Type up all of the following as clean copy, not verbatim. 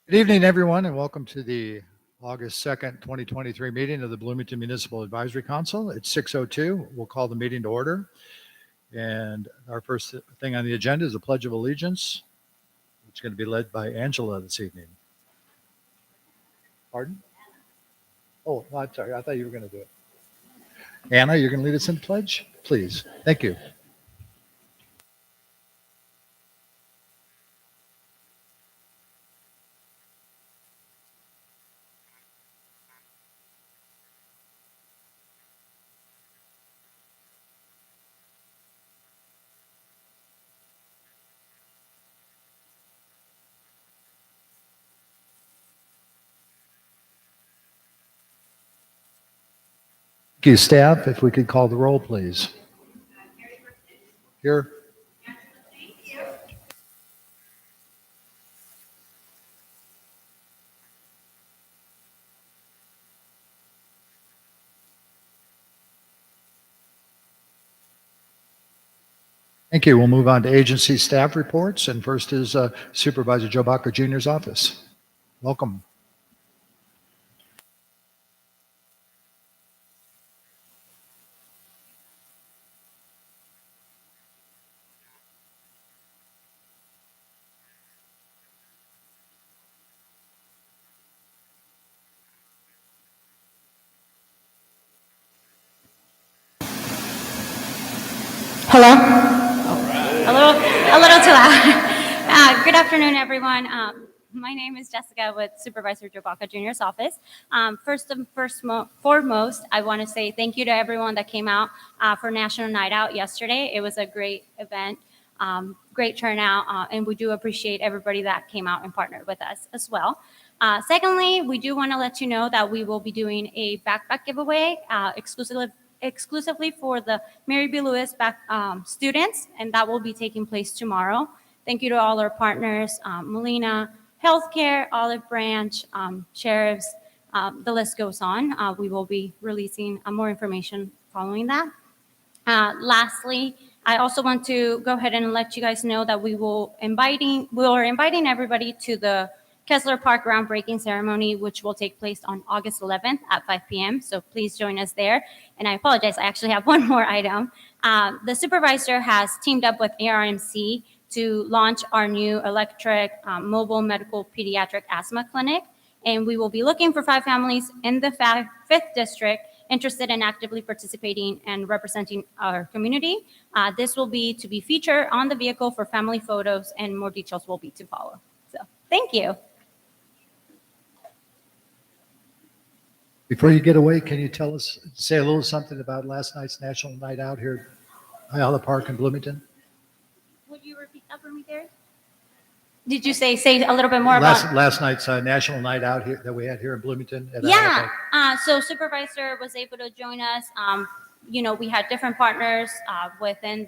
Good evening, everyone, and welcome to the August 2nd, 2023 meeting of the Bloomington Municipal Advisory Council. It's 6:02. We'll call the meeting to order. And our first thing on the agenda is a Pledge of Allegiance, which is going to be led by Angela this evening. Pardon? Oh, no, I'm sorry. I thought you were going to do it. Anna, you're going to lead us in the pledge? Please. Thank you. Thank you, staff. If we could call the roll, please. Here. Thank you. We'll move on to agency staff reports. And first is Supervisor Joe Baca Jr.'s office. Welcome. Hello? A little too loud. Good afternoon, everyone. My name is Jessica with Supervisor Joe Baca Jr.'s office. First and foremost, I want to say thank you to everyone that came out for National Night Out yesterday. It was a great event, great turnout, and we do appreciate everybody that came out and partnered with us as well. Secondly, we do want to let you know that we will be doing a backpack giveaway exclusively for the Mary B. Lewis students, and that will be taking place tomorrow. Thank you to all our partners, Molina Healthcare, Olive Branch, Sheriffs, the list goes on. We will be releasing more information following that. Lastly, I also want to go ahead and let you guys know that we are inviting everybody to the Kessler Park groundbreaking ceremony, which will take place on August 11th at 5 p.m. So please join us there. And I apologize, I actually have one more item. The supervisor has teamed up with ARMC to launch our new electric mobile medical pediatric asthma clinic. And we will be looking for 5 families in the 5th district interested in actively participating and representing our community. This will be to be featured on the vehicle for family photos, and more details will be to follow. So thank you. Before you get away, can you say a little something about last night's National Night Out here at Ayala Park in Bloomington? Would you repeat that for me, Derek? Did you say a little bit more about last night's National Night Out here that we had here in Bloomington? Yeah. So supervisor was able to join us. We had different partners within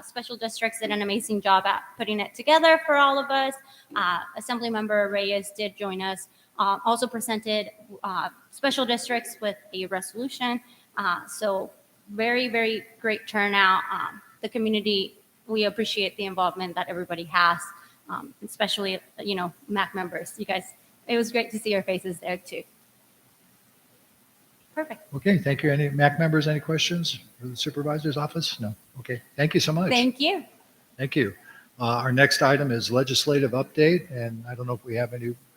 special districts did an amazing job at putting it together for all of us. Assemblymember Reyes did join us. Also presented special districts with a resolution. So very, very great turnout. The community, we appreciate the involvement that everybody has, especially, MAC members. You guys, it was great to see your faces there too. Perfect. Okay, thank you. Any MAC members, any questions for the supervisor's office? No. Okay, thank you so much. Thank you. Thank you. Our next item is legislative update, and I don't know if we have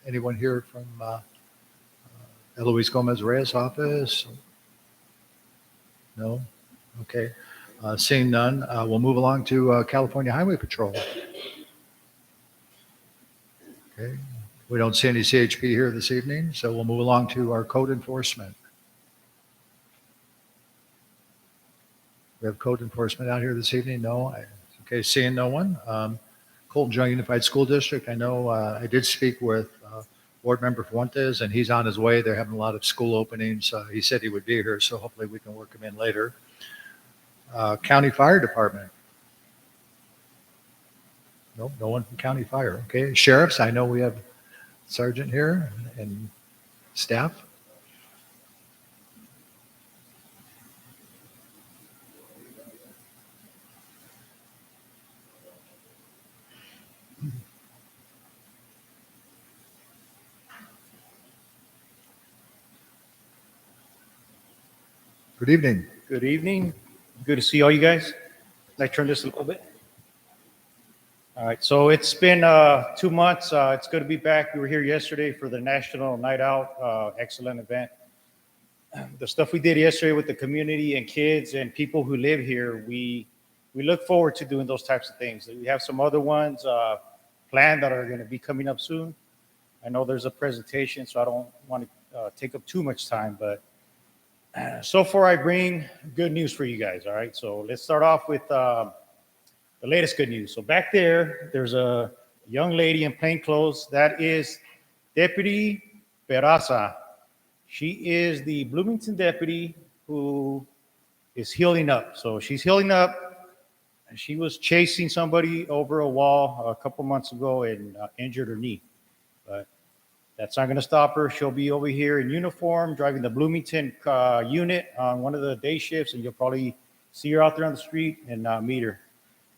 anyone here from Eloise Gomez-Reyes' office. No? Okay. Seeing none, we'll move along to California Highway Patrol. Okay. We don't see any CHP here this evening, so we'll move along to our code enforcement. We have code enforcement out here this evening? No? Okay, seeing no one. Colton Joint Unified School District, I know I did speak with Board Member Fuentes, and he's on his way. They're having a lot of school openings. He said he would be here, so hopefully we can work him in later. County Fire Department. Nope, no one from County Fire. Okay, Sheriffs, I know we have Sergeant here and staff. Good evening. Good evening. Good to see all you guys. Can I turn this a little bit? All right, so it's been 2 months. It's good to be back. We were here yesterday for the National Night Out, excellent event. The stuff we did yesterday with the community and kids and people who live here, we look forward to doing those types of things. We have some other ones planned that are going to be coming up soon. I know there's a presentation, so I don't want to take up too much time, but so far I bring good news for you guys, all right? So let's start off with the latest good news. So back there's a young lady in plain clothes. That is Deputy Peraza. She is the Bloomington deputy who is healing up. So she's healing up. She was chasing somebody over a wall a couple months ago and injured her knee. But that's not going to stop her. She'll be over here in uniform, driving the Bloomington unit on one of the day shifts, and you'll probably see her out there on the street and meet her.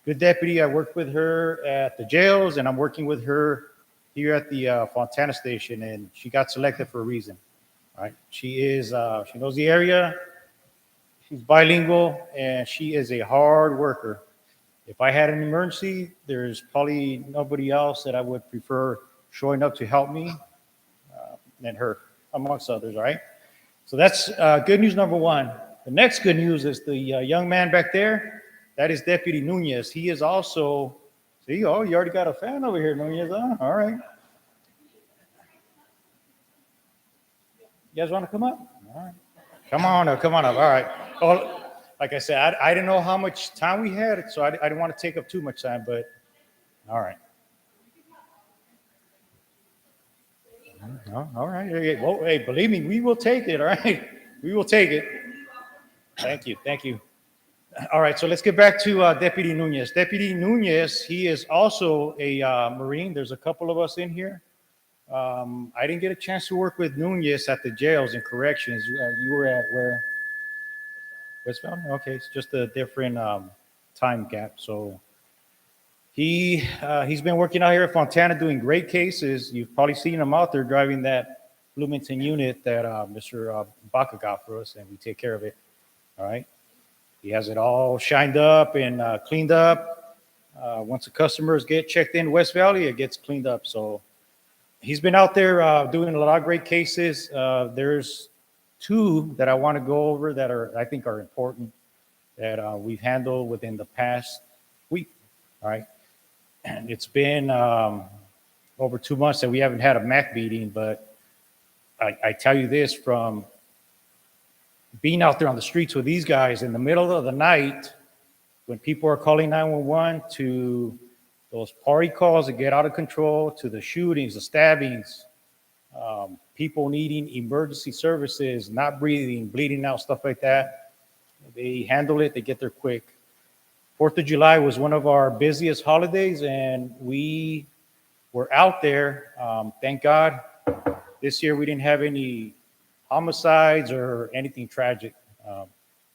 Good deputy. I worked with her at the jails, and I'm working with her here at the Fontana station, and she got selected for a reason. All right. She knows the area. She's bilingual, and she is a hard worker. If I had an emergency, there's probably nobody else that I would prefer showing up to help me than her, amongst others, all right? So that's good news number one. The next good news is the young man back there. That is Deputy Nunez. He is also, see, oh, you already got a fan over here, Nunez, huh? All right. You guys want to come up? All right. Come on up. All right. Oh, like I said, I didn't know how much time we had, so I didn't want to take up too much time, but all right. All right. Hey, believe me, we will take it, all right? We will take it. Thank you. All right, so let's get back to Deputy Nunez. Deputy Nunez, he is also a Marine. There's a couple of us in here. I didn't get a chance to work with Nunez at the jails and corrections. You were at where? West Valley? Okay, it's just a different time gap. So he's been working out here at Fontana doing great cases. You've probably seen him out there driving that Bloomington unit that Mr. Baca got for us, and we take care of it. All right. He has it all shined up and cleaned up. Once the customers get checked in West Valley, it gets cleaned up. So he's been out there doing a lot of great cases. There's two that I want to go over that I think are important that we've handled within the past week. All right. And it's been over 2 months that we haven't had a MAC meeting, but I tell you this, from being out there on the streets with these guys in the middle of the night, when people are calling 911, to those party calls that get out of control, to the shootings, the stabbings, people needing emergency services, not breathing, bleeding out, stuff like that. They handle it, they get there quick. 4th of July was one of our busiest holidays, and we were out there. Thank God, this year we didn't have any homicides or anything tragic.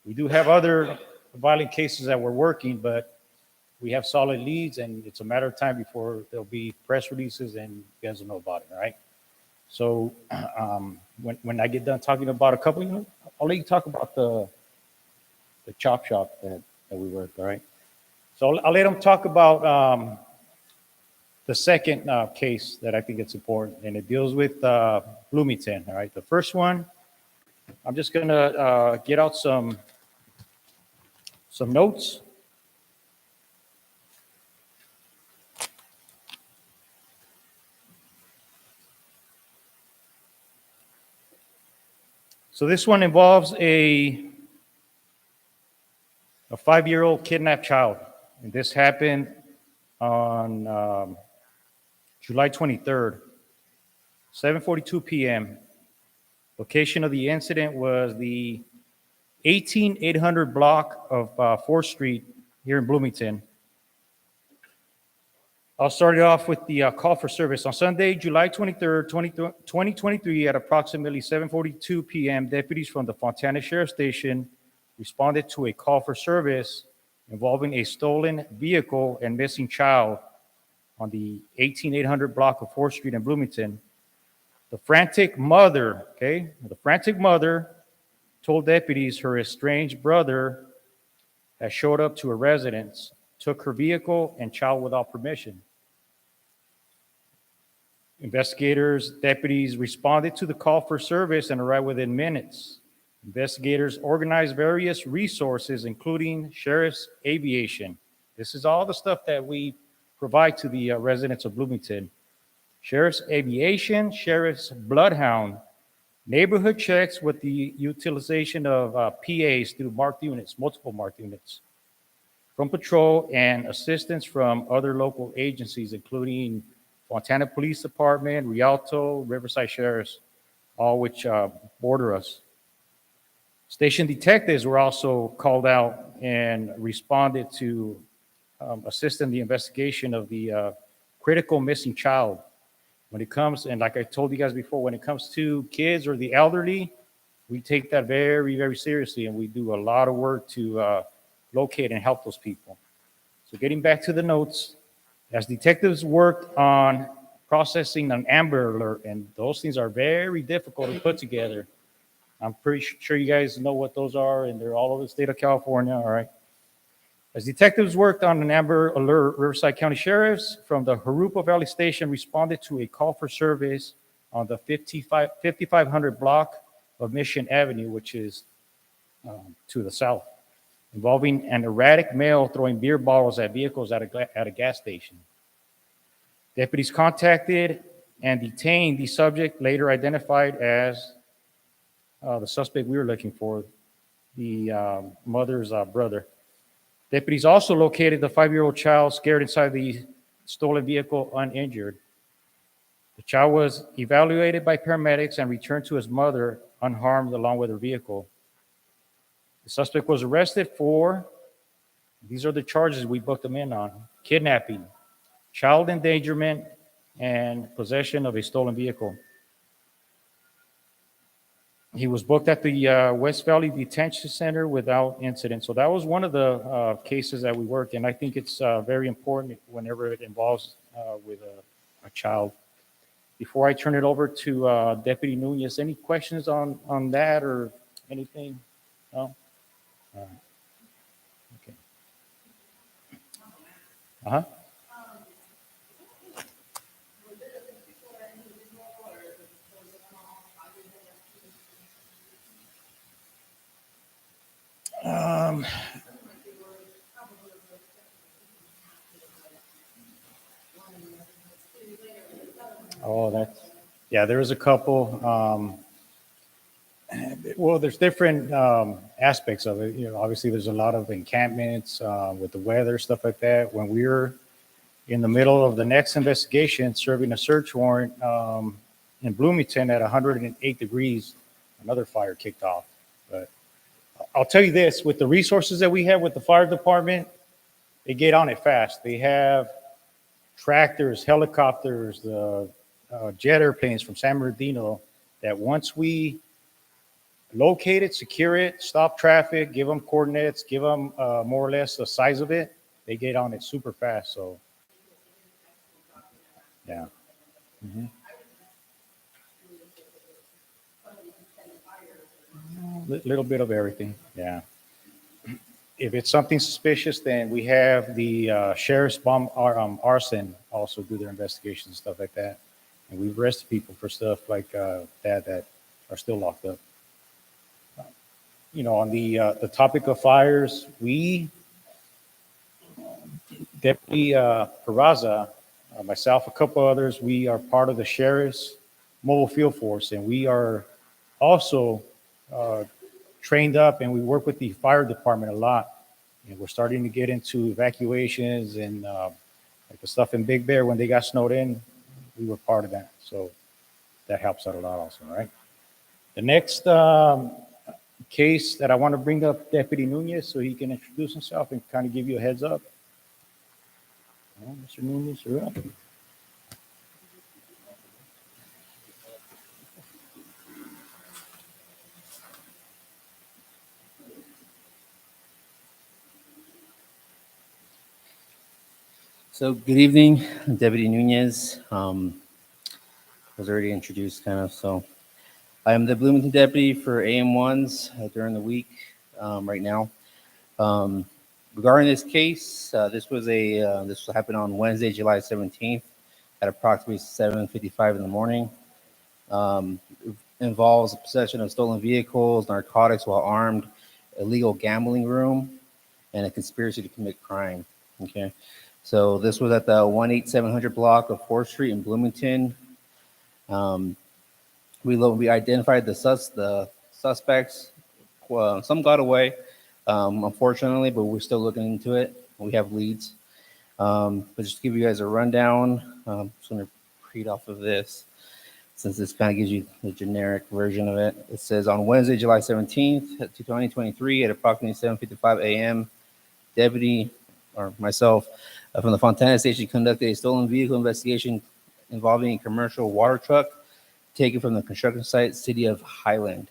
We do have other violent cases that we're working, but we have solid leads, and it's a matter of time before there'll be press releases and you guys will know about it, all right? So when I get done talking about a couple, I'll let you talk about the chop shop that we worked, all right? So I'll let them talk about the second case that I think it's important, and it deals with Bloomington, all right? The first one, I'm just gonna get out some notes. So this one involves a 5-year-old kidnapped child, and this happened on July 23rd, 7:42 p.m. Location of the incident was the 18800 block of 4th Street here in Bloomington. I'll start it off with the call for service. On Sunday, July 23rd, 2023, at approximately 7:42 p.m., deputies from the Fontana Sheriff Station responded to a call for service involving a stolen vehicle and missing child on the 18800 block of 4th Street in Bloomington. The frantic mother told deputies her estranged brother had showed up to her residence, took her vehicle and child without permission. Investigators, deputies responded to the call for service and arrived within minutes. Investigators organized various resources, including Sheriff's Aviation. This is all the stuff that we provide to the residents of Bloomington. Sheriff's Aviation, Sheriff's Bloodhound, neighborhood checks with the utilization of PAs through marked units, multiple marked units, from patrol, and assistance from other local agencies, including Fontana Police Department, Rialto, Riverside Sheriffs, all which border us. Station detectives were also called out and responded to assist in the investigation of the critical missing child. When it comes, and like I told you guys before, when it comes to kids or the elderly, we take that very, very seriously, and we do a lot of work to locate and help those people. So getting back to the notes, as detectives worked on processing an Amber Alert, and those things are very difficult to put together. I'm pretty sure you guys know what those are, and they're all over the state of California, all right? As detectives worked on an Amber Alert, Riverside County Sheriffs from the Jurupa Valley Station responded to a call for service on the 5500 block of Mission Avenue, which is to the south, involving an erratic male throwing beer bottles at vehicles at a gas station. Deputies contacted and detained the subject, later identified as the suspect we were looking for, the mother's brother. Deputies also located the 5-year-old child scared inside the stolen vehicle uninjured. The child was evaluated by paramedics and returned to his mother unharmed along with her vehicle. The suspect was arrested for, these are the charges we booked him in on: kidnapping, child endangerment, and possession of a stolen vehicle. He was booked at the West Valley Detention Center without incident. So that was one of the cases that we worked in. I think it's very important whenever it involves with a child. Before I turn it over to Deputy Nunez, any questions on that or anything? No? All right. Okay. Uh-huh. Oh, yeah, there was a couple. Well, there's different aspects of it. You know, obviously there's a lot of encampments with the weather, stuff like that. When we were in the middle of the next investigation, serving a search warrant in Bloomington at 108 degrees, another fire kicked off. But I'll tell you this, with the resources that we have with the fire department, they get on it fast. They have tractors, helicopters, the jet airplanes from San Bernardino, that once we locate it, secure it, stop traffic, give them coordinates, give them more or less the size of it, they get on it super fast. So, yeah. Mm-hmm. Little bit of everything, yeah. If it's something suspicious, then we have the sheriff's arson also do their investigations and stuff like that. And we've arrested people for stuff like that are still locked up. You know, on the topic of fires, Deputy Peraza, myself, a couple others, we are part of the sheriff's mobile field force, and we are also trained up, and we work with the fire department a lot. And we're starting to get into evacuations and like the stuff in Big Bear when they got snowed in, we were part of that. So that helps out a lot also, right? The next case that I want to bring up Deputy Nunez so he can introduce himself and kind of give you a heads up. Well, Mr. Nunez, you're up. So good evening, I'm Deputy Nunez. Was already introduced kind of, so I am the Bloomington deputy for AM1s during the week right now. Um, Regarding this case, this happened on Wednesday, July 17th at approximately 7:55 in the morning. It involves possession of stolen vehicles, narcotics while armed, illegal gambling room, and a conspiracy to commit crime. Okay, so this was at the 18700 block of 4th Street in Bloomington. Um, we identified the suspects. Some got away, unfortunately, but we're still looking into it. We have leads. But just to give you guys a rundown, I'm just going to read off of this, since this kind of gives you the generic version of it. It says on Wednesday, July 17th, 2023, at approximately 7:55 a.m., deputy or myself from the Fontana station conducted a stolen vehicle investigation involving a commercial water truck taken from the construction site, city of Highland.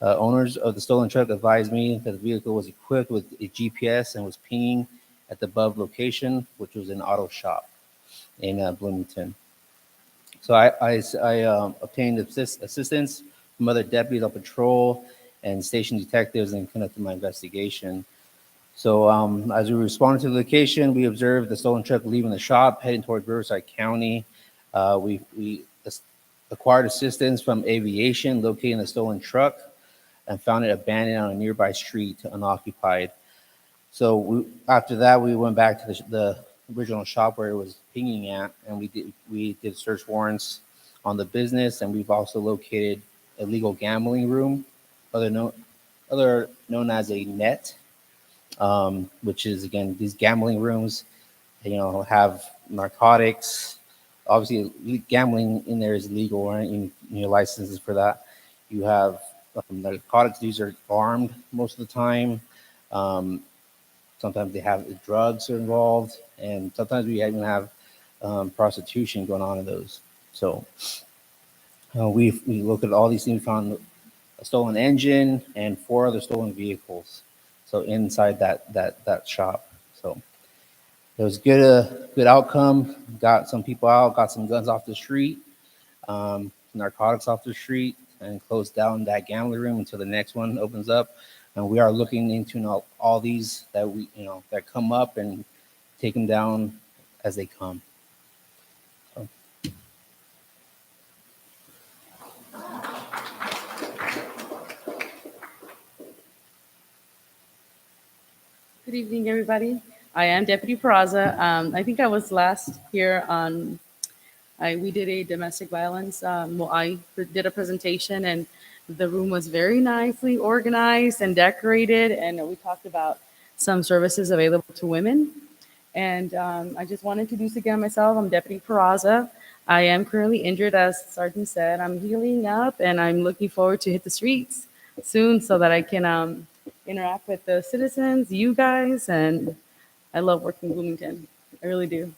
Owners of the stolen truck advised me that the vehicle was equipped with a GPS and was pinging at the above location, which was an auto shop in Bloomington. So I obtained assistance from other deputies on patrol and station detectives and conducted my investigation. So as we responded to the location, we observed the stolen truck leaving the shop, heading toward Riverside County. We acquired assistance from aviation, locating the stolen truck, and found it abandoned on a nearby street, unoccupied. So after that, we went back to the original shop where it was pinging at, and we did search warrants on the business, and we've also located a legal gambling room, other known as a net, which is, again, these gambling rooms, have narcotics. Obviously, gambling in there is legal, right? You need licenses for that. You have narcotics. These are armed most of the time. Sometimes they have drugs are involved, and sometimes we even have prostitution going on in those. So we looked at all these things. We found a stolen engine and 4 other stolen vehicles. So inside that shop. So it was good outcome. Got some people out. Got some guns off the street, narcotics off the street, and closed down that gambling room until the next one opens up. And we are looking into all these that that come up and take them down as they come. So. Good evening, everybody. I am Deputy Peraza. I think I was last here on. We did a domestic violence. I did a presentation, and the room was very nicely organized and decorated, and we talked about some services available to women. And I just want to introduce again myself. I'm Deputy Peraza. I am currently injured, as Sergeant said. I'm healing up, and I'm looking forward to hit the streets soon so that I can interact with the citizens, you guys, and I love working in Bloomington. I really do.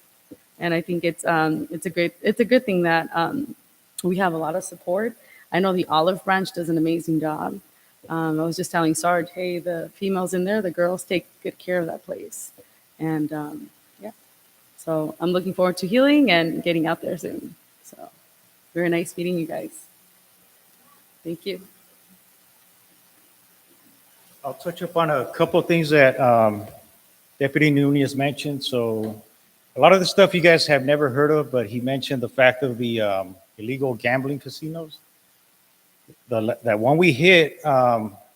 And I think it's a good thing that we have a lot of support. I know the Olive Branch does an amazing job. I was just telling Sarge, hey, the females in there, the girls take good care of that place. And yeah, so I'm looking forward to healing and getting out there soon. So very nice meeting you guys. Thank you. I'll touch up on a couple of things that Deputy Nunez mentioned. So a lot of the stuff you guys have never heard of, but he mentioned the fact of the illegal gambling casinos. That one we hit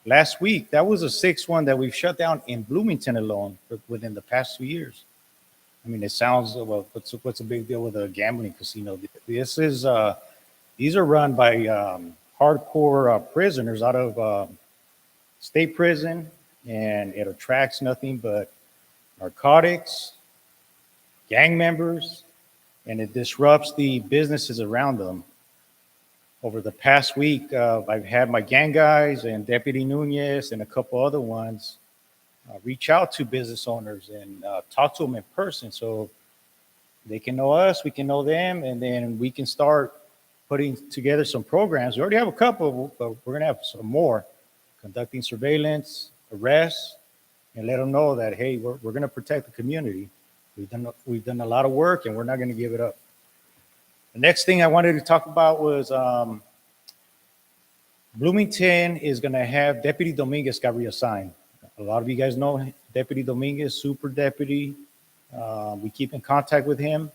last week, that was a 6th one that we've shut down in Bloomington alone within the past 2 years. I mean, it sounds, well, what's a big deal with a gambling casino? These are run by hardcore prisoners out of state prison, and it attracts nothing but narcotics, gang members, and it disrupts the businesses around them. Over the past week, I've had my gang guys and Deputy Nunez and a couple other ones reach out to business owners and talk to them in person so they can know us, we can know them, and then we can start putting together some programs. We already have a couple, but we're going to have some more, conducting surveillance, arrests, and let them know that, hey, we're going to protect the community. We've done a lot of work, and we're not going to give it up. The next thing I wanted to talk about was Bloomington is going to have Deputy Dominguez got reassigned. A lot of you guys know Deputy Dominguez, super deputy. We keep in contact with him.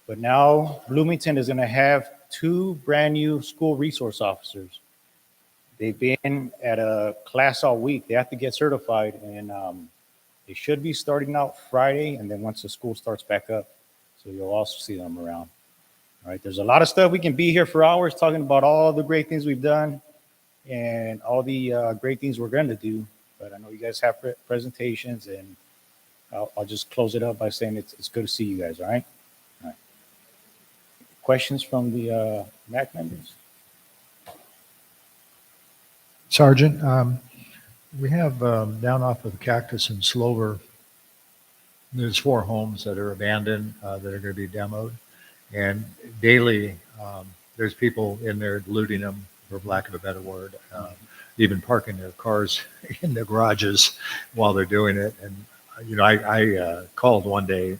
But now Bloomington is going to have 2 brand new school resource officers. They've been at a class all week. They have to get certified, and they should be starting out Friday, and then once the school starts back up, so you'll also see them around. All right, there's a lot of stuff. We can be here for hours talking about all the great things we've done and all the great things we're going to do. But I know you guys have presentations, and I'll just close it up by saying it's good to see you guys. All right. All right. Questions from the MAC members? Sergeant, we have down off of Cactus and Slover, there's 4 homes that are abandoned that are going to be demoed. And daily, there's people in there looting them, for lack of a better word, even parking their cars in the garages while they're doing it. And, you know, I called one day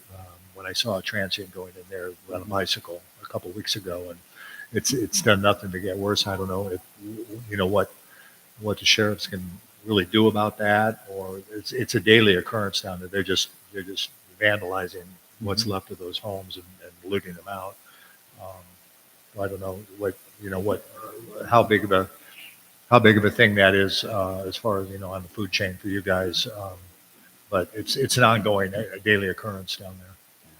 when I saw a transient going in there on a bicycle a couple of weeks ago, and it's done nothing to get worse. I don't know if, you know, what the sheriffs can really do about that, or it's a daily occurrence down there. They're just vandalizing what's left of those homes and looting them out. I don't know how big of a thing that is as far as, you know, on the food chain for you guys. But it's an ongoing, a daily occurrence down there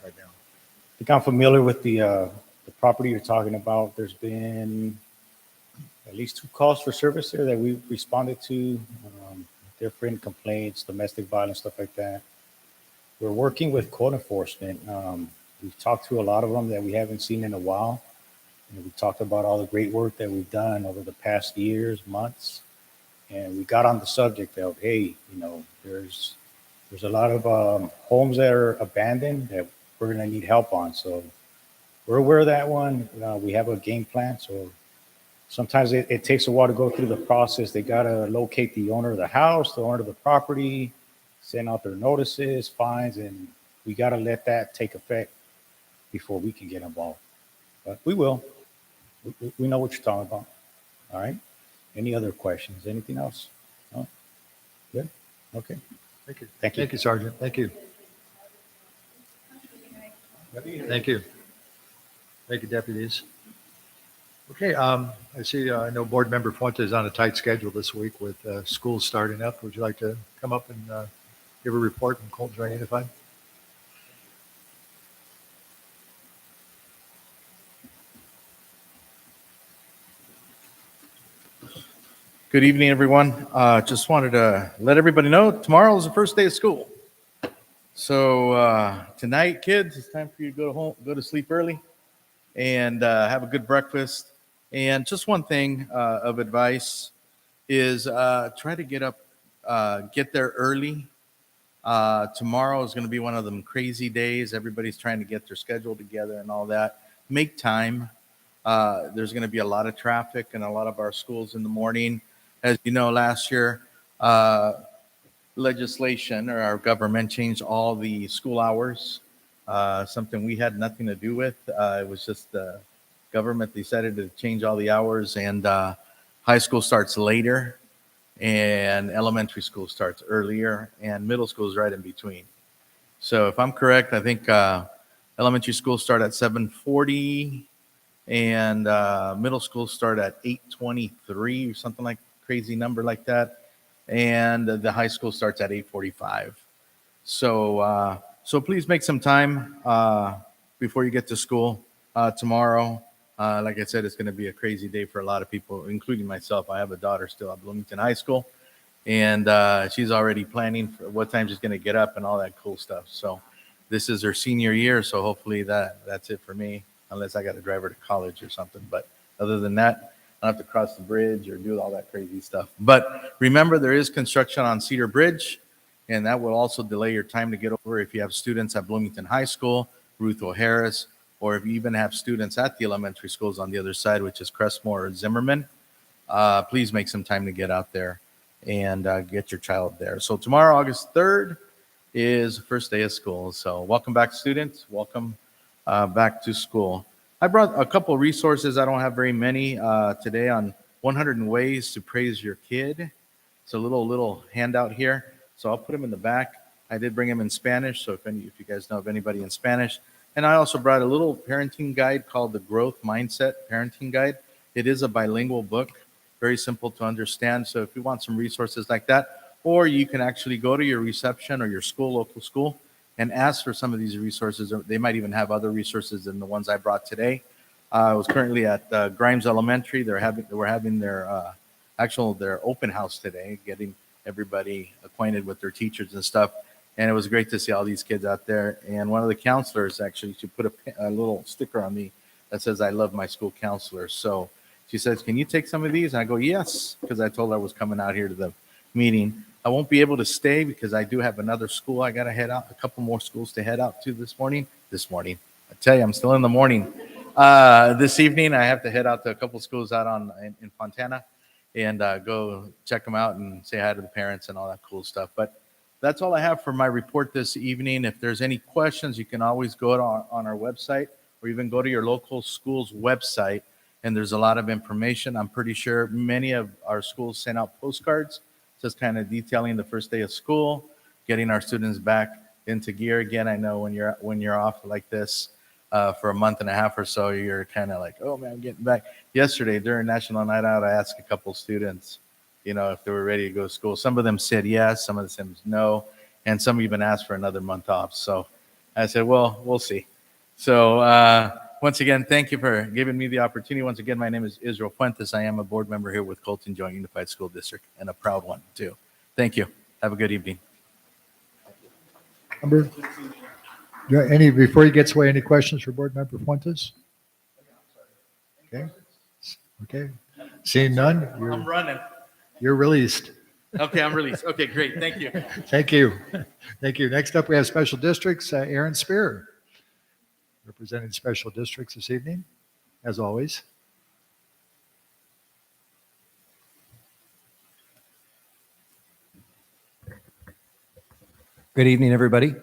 right now. I think I'm familiar with the property you're talking about. There's been at least 2 calls for service there that we've responded to, different complaints, domestic violence, stuff like that. We're working with code enforcement. We've talked to a lot of them that we haven't seen in a while. And we talked about all the great work that we've done over the past years, months. And we got on the subject of, hey, you know, there's a lot of homes that are abandoned that we're going to need help on. So we're aware of that one. We have a game plan. So sometimes it takes a while to go through the process. They got to locate the owner of the house, the owner of the property, send out their notices, fines, and we got to let that take effect before we can get involved. But we will. We know what you're talking about. All right. Any other questions? Anything else? No? Good. Okay. Thank you. Thank you. Thank you, Sergeant. Thank you. Thank you. Thank you, deputies. Okay, I see, I know Board Member Fuentes is on a tight schedule this week with schools starting up. Would you like to come up and give a report from Colton Joint Unified? Good evening, everyone. Just wanted to let everybody know tomorrow is the first day of school. So tonight, kids, it's time for you to go home, go to sleep early, and have a good breakfast. And just one thing of advice is try to get there early. Tomorrow is going to be one of them crazy days. Everybody's trying to get their schedule together and all that. Make time. There's going to be a lot of traffic in a lot of our schools in the morning. As you know, last year, legislation or our government changed all the school hours, something we had nothing to do with. It was just the government decided to change all the hours, and high school starts later, and elementary school starts earlier, and middle school is right in between. So if I'm correct, I think elementary school start at 7:40, and middle school start at 8:23 or something like crazy number like that, and the high school starts at 8:45. So please make some time before you get to school tomorrow. Like I said, it's going to be a crazy day for a lot of people, including myself. I have a daughter still at Bloomington High School, and she's already planning for what time she's going to get up and all that cool stuff. So this is her senior year, so hopefully that's it for me, unless I got to drive her to college or something. But other than that, I don't have to cross the bridge or do all that crazy stuff. But remember, there is construction on Cedar Bridge, and that will also delay your time to get over if you have students at Bloomington High School, Ruth O'Harris, or if you even have students at the elementary schools on the other side, which is Crestmore or Zimmerman. Please make some time to get out there and get your child there. So tomorrow, August 3rd, is the first day of school. So welcome back, students. Welcome back to school. I brought a couple resources. I don't have very many today on 100 Ways to Praise Your Kid. It's a little handout here. So I'll put them in the back. I did bring them in Spanish, so if you guys know of anybody in Spanish. And I also brought a little parenting guide called the Growth Mindset Parenting Guide. It is a bilingual book, very simple to understand. So if you want some resources like that, or you can actually go to your reception or your school, local school, and ask for some of these resources. Or they might even have other resources than the ones I brought today. I was currently at Grimes Elementary. We're having their open house today, getting everybody acquainted with their teachers and stuff. And it was great to see all these kids out there. And one of the counselors actually, she put a little sticker on me that says, "I love my school counselor." So she says, "Can you take some of these?" And I go, "Yes," because I told her I was coming out here to the meeting. I won't be able to stay because I do have another school I got to head out, a couple more schools to head out to this morning. I tell you, I'm still in the morning. This evening, I have to head out to a couple schools out in Fontana and go check them out and say hi to the parents and all that cool stuff. But that's all I have for my report this evening. If there's any questions, you can always go on our website or even go to your local school's website, and there's a lot of information. I'm pretty sure many of our schools sent out postcards just kind of detailing the first day of school, getting our students back into gear again. I know when you're off like this for a month and a half or so, you're kind of like, "Oh man, I'm getting back." Yesterday during National Night Out, I asked a couple students, if they were ready to go to school. Some of them said yes, some of them said no, and some even asked for another month off. So I said, well, we'll see. So once again, thank you for giving me the opportunity. Once again, my name is Israel Fuentes. I am a board member here with Colton Joint Unified School District, and a proud one too. Thank you. Have a good evening. Before he gets away, any questions for Board Member Fuentes? Okay. Seeing none, I'm running. you're released. Okay, I'm released. Okay, great. Thank you. Thank you. Thank you. Next up, we have Special Districts. Aaron Spear, representing Special Districts this evening, as always. Good evening, everybody.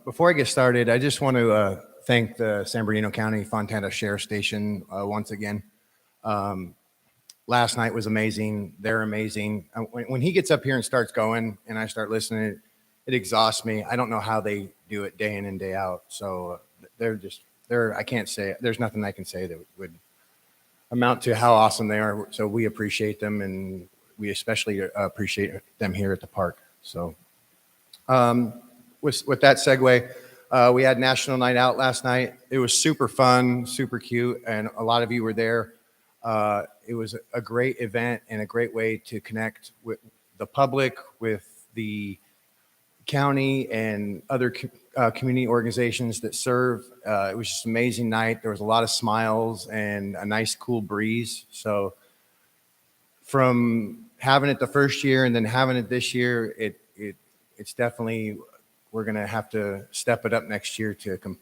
Before I get started, I just want to thank the San Bernardino County Fontana Sheriff Station once again. Last night was amazing. They're amazing. When he gets up here and starts going and I start listening, it exhausts me. I don't know how they do it day in and day out. So I can't say, there's nothing I can say that would amount to how awesome they are. So we appreciate them, and we especially appreciate them here at the park. So with that segue, we had National Night Out last night. It was super fun, super cute, and a lot of you were there. It was a great event and a great way to connect with the public, with the county and other community organizations that serve. It was just an amazing night. There was a lot of smiles and a nice cool breeze. So from having it the first year and then having it this year, it's definitely, we're going to have to step it up next year to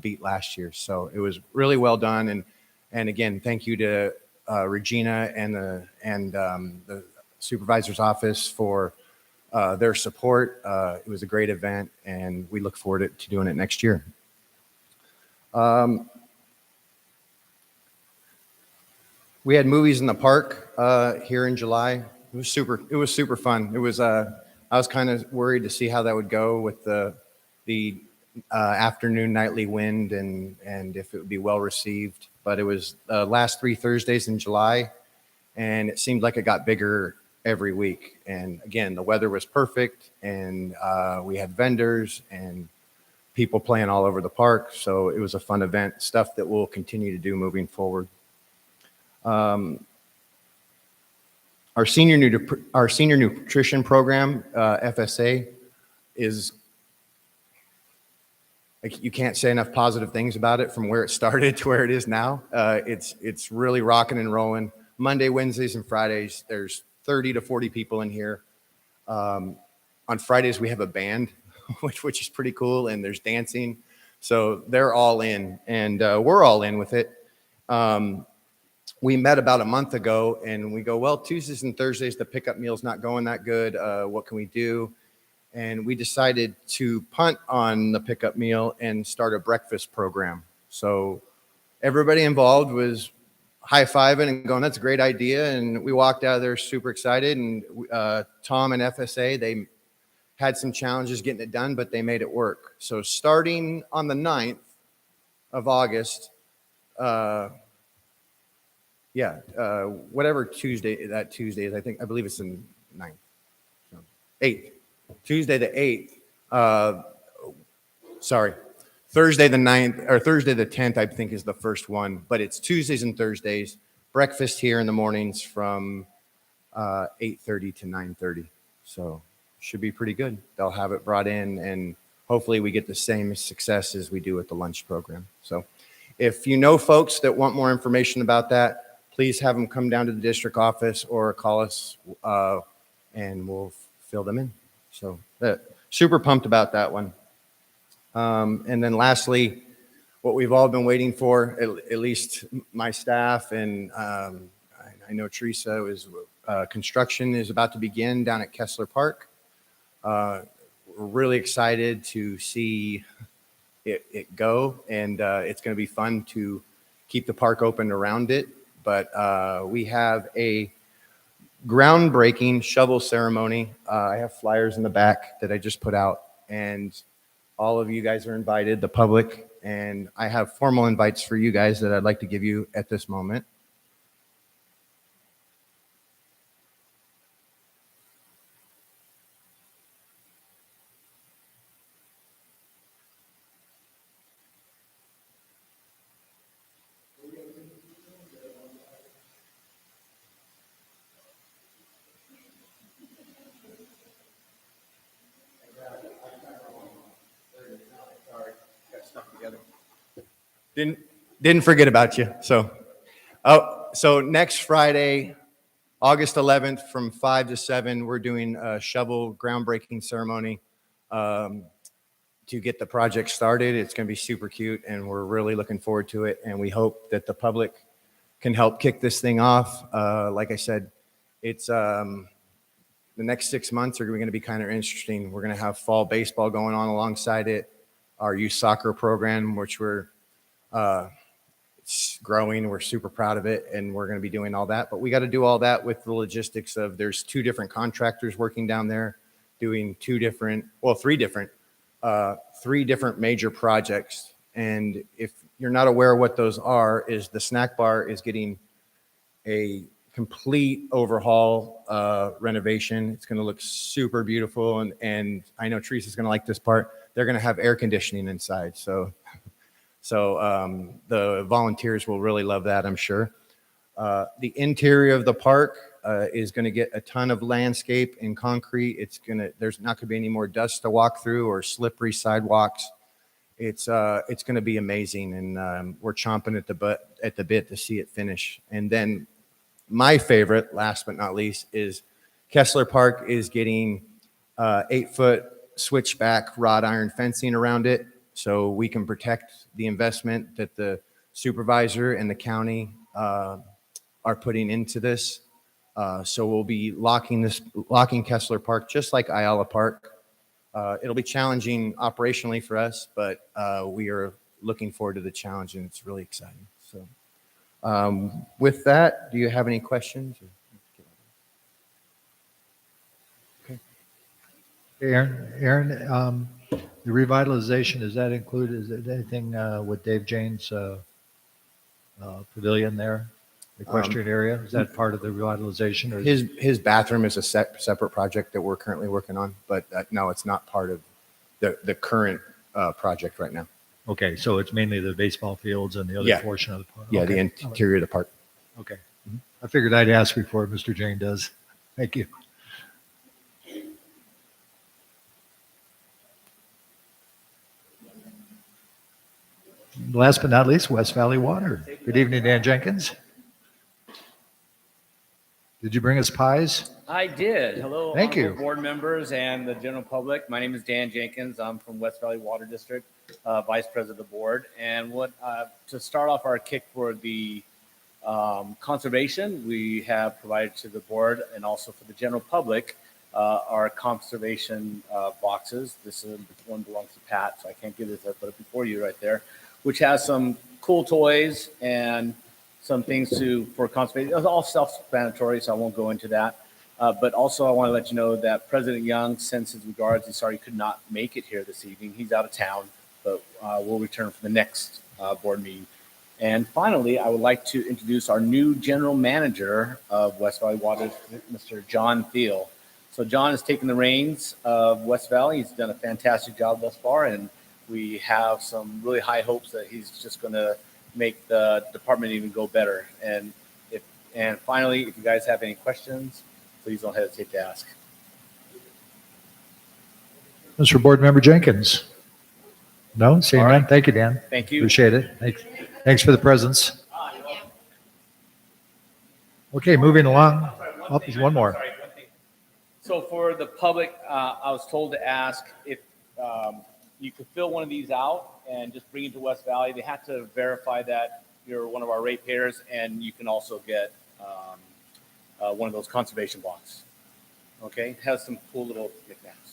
beat last year. So it was really well done. And again, thank you to Regina and the supervisor's office for their support. It was a great event, and we look forward to doing it next year. We had movies in the park here in July. It was super fun. It was I was kind of worried to see how that would go with the afternoon nightly wind and if it would be well received. But it was the last 3 Thursdays in July, and it seemed like it got bigger every week. And again, the weather was perfect, and we had vendors and people playing all over the park. So it was a fun event, stuff that we'll continue to do moving forward. Our senior nutrition program, FSA, is, like, you can't say enough positive things about it from where it started to where it is now. It's really rocking and rolling. Monday, Wednesdays, and Fridays, there's 30 to 40 people in here. On Fridays, we have a band, which is pretty cool, and there's dancing. So they're all in, and we're all in with it. We met about a month ago, and we go, well, Tuesdays and Thursdays, the pickup meal's not going that good. What can we do? And we decided to punt on the pickup meal and start a breakfast program. So everybody involved was high-fiving and going, that's a great idea. And we walked out of there super excited. And Tom and FSA, they had some challenges getting it done, but they made it work. So starting on the 9th of August, whatever Tuesday that Tuesday is, I believe it's the 9th, no, 8th, Tuesday the 8th. Sorry, Thursday the 9th or Thursday the 10th, I think is the first one, but it's Tuesdays and Thursdays. Breakfast here in the mornings from 8:30 to 9:30. So should be pretty good. They'll have it brought in, and hopefully we get the same success as we do with the lunch program. So if you know folks that want more information about that, please have them come down to the district office or call us, and we'll fill them in. So super pumped about that one. And then lastly, what we've all been waiting for, at least my staff, and I know Teresa, is construction is about to begin down at Kessler Park. We're really excited to see it go, and it's going to be fun to keep the park open around it. But we have a groundbreaking shovel ceremony. I have flyers in the back that I just put out, and all of you guys are invited, the public, and I have formal invites for you guys that I'd like to give you at this moment. Didn't forget about you. So next Friday, August 11th, from 5 to 7, we're doing a shovel groundbreaking ceremony to get the project started. It's going to be super cute, and we're really looking forward to it. And we hope that the public can help kick this thing off. Like I said, it's the next 6 months are going to be kind of interesting. We're going to have fall baseball going on alongside it. Our youth soccer program, which it's growing. We're super proud of it, and we're going to be doing all that. But we got to do all that with the logistics of there's 2 different contractors working down there doing 3 different major projects. And if you're not aware of what those are, is the snack bar is getting a complete overhaul renovation. It's going to look super beautiful, and I know Teresa's going to like this part. They're going to have air conditioning inside, so the volunteers will really love that, I'm sure. The interior of the park is going to get a ton of landscape and concrete. There's not going to be any more dust to walk through or slippery sidewalks. It's going to be amazing, and we're chomping at the bit to see it finish. And then my favorite, last but not least, is Kessler Park is getting 8-foot switchback wrought iron fencing around it, so we can protect the investment that the supervisor and the county are putting into this. So we'll be locking Kessler Park just like Ayala Park. It'll be challenging operationally for us, but we are looking forward to the challenge, and it's really exciting. So with that, do you have any questions? Okay. Aaron, the revitalization, does that include, is it anything with Dave Jane's pavilion there, the equestrian area? Is that part of the revitalization? Or His bathroom is a separate project that we're currently working on, but no, it's not part of the current project right now. Okay, so it's mainly the baseball fields and the other portion of the park. Yeah, Okay. the interior of the park. Okay. I figured I'd ask before Mr. Jane does. Thank you. Last but not least, West Valley Water. Good evening, Dan Jenkins. Did you bring us pies? I did. Hello, Thank honorable you. board members and the general public. My name is Dan Jenkins. I'm from West Valley Water District, Vice President of the board. And to start off our kick for the conservation, we have provided to the board and also for the general public our conservation boxes. This one belongs to Pat, so I can't give this. I put it before you right there, which has some cool toys and some things for conservation. It was all self-explanatory, so I won't go into that. But also, I want to let you know that President Young sends his regards. He's sorry he could not make it here this evening. He's out of town, but will return for the next board meeting. And finally, I would like to introduce our new general manager of West Valley Water, Mr. John Thiel. So John has taken the reins of West Valley. He's done a fantastic job thus far, and we have some really high hopes that he's just going to make the department even go better. And finally, if you guys have any questions, please don't hesitate to ask. Mr. Board Member Jenkins? No? Seeing All none? right. Thank you, Dan. Thank you. Appreciate it. Thanks for the presence. Okay, moving along. Oh, there's one more. Sorry, one thing. So for the public, I was told to ask if you could fill one of these out and just bring it to West Valley. They have to verify that you're one of our ratepayers, and you can also get one of those conservation blocks. Okay, it has some cool little knickknacks.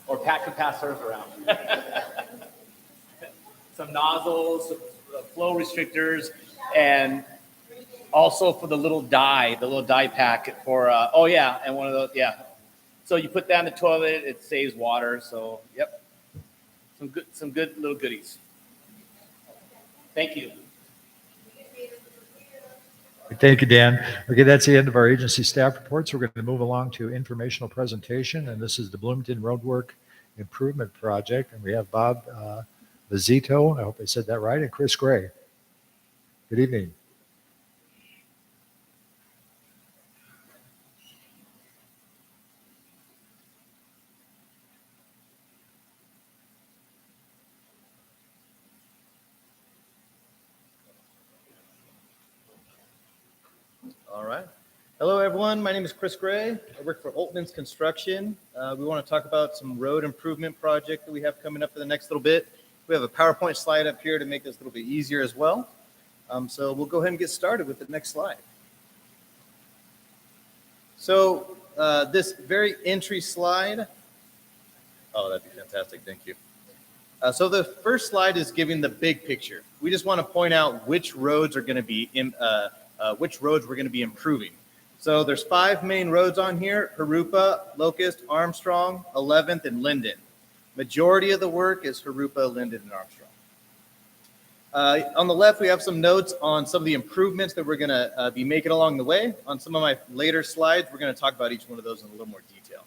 Or Pat could pass hers around. Some nozzles, some flow restrictors, and also for the little dye packet for, oh yeah, and one of those, yeah. So you put that in the toilet, it saves water, so yep. Some good little goodies. Thank you. Thank you, Dan. Okay, that's the end of our agency staff reports. We're going to move along to informational presentation, and this is the Bloomington Roadwork Improvement Project. And we have Bob Vizito, I hope I said that right, and Chris Gray. Good evening. All right. Hello, everyone. My name is Chris Gray. I work for Altman's Construction. We want to talk about some road improvement project that we have coming up for the next little bit. We have a PowerPoint slide up here to make this a little bit easier as well. So we'll go ahead and get started with the next slide. So this very entry slide. Oh, that'd be fantastic. Thank you. So the first slide is giving the big picture. We just want to point out which roads are going to be which roads we're going to be improving. So there's 5 main roads on here: Harupa, Locust, Armstrong, 11th, and Linden. Majority of the work is Harupa, Linden, and Armstrong. On the left, we have some notes on some of the improvements that we're going to be making along the way. On some of my later slides, we're going to talk about each one of those in a little more detail.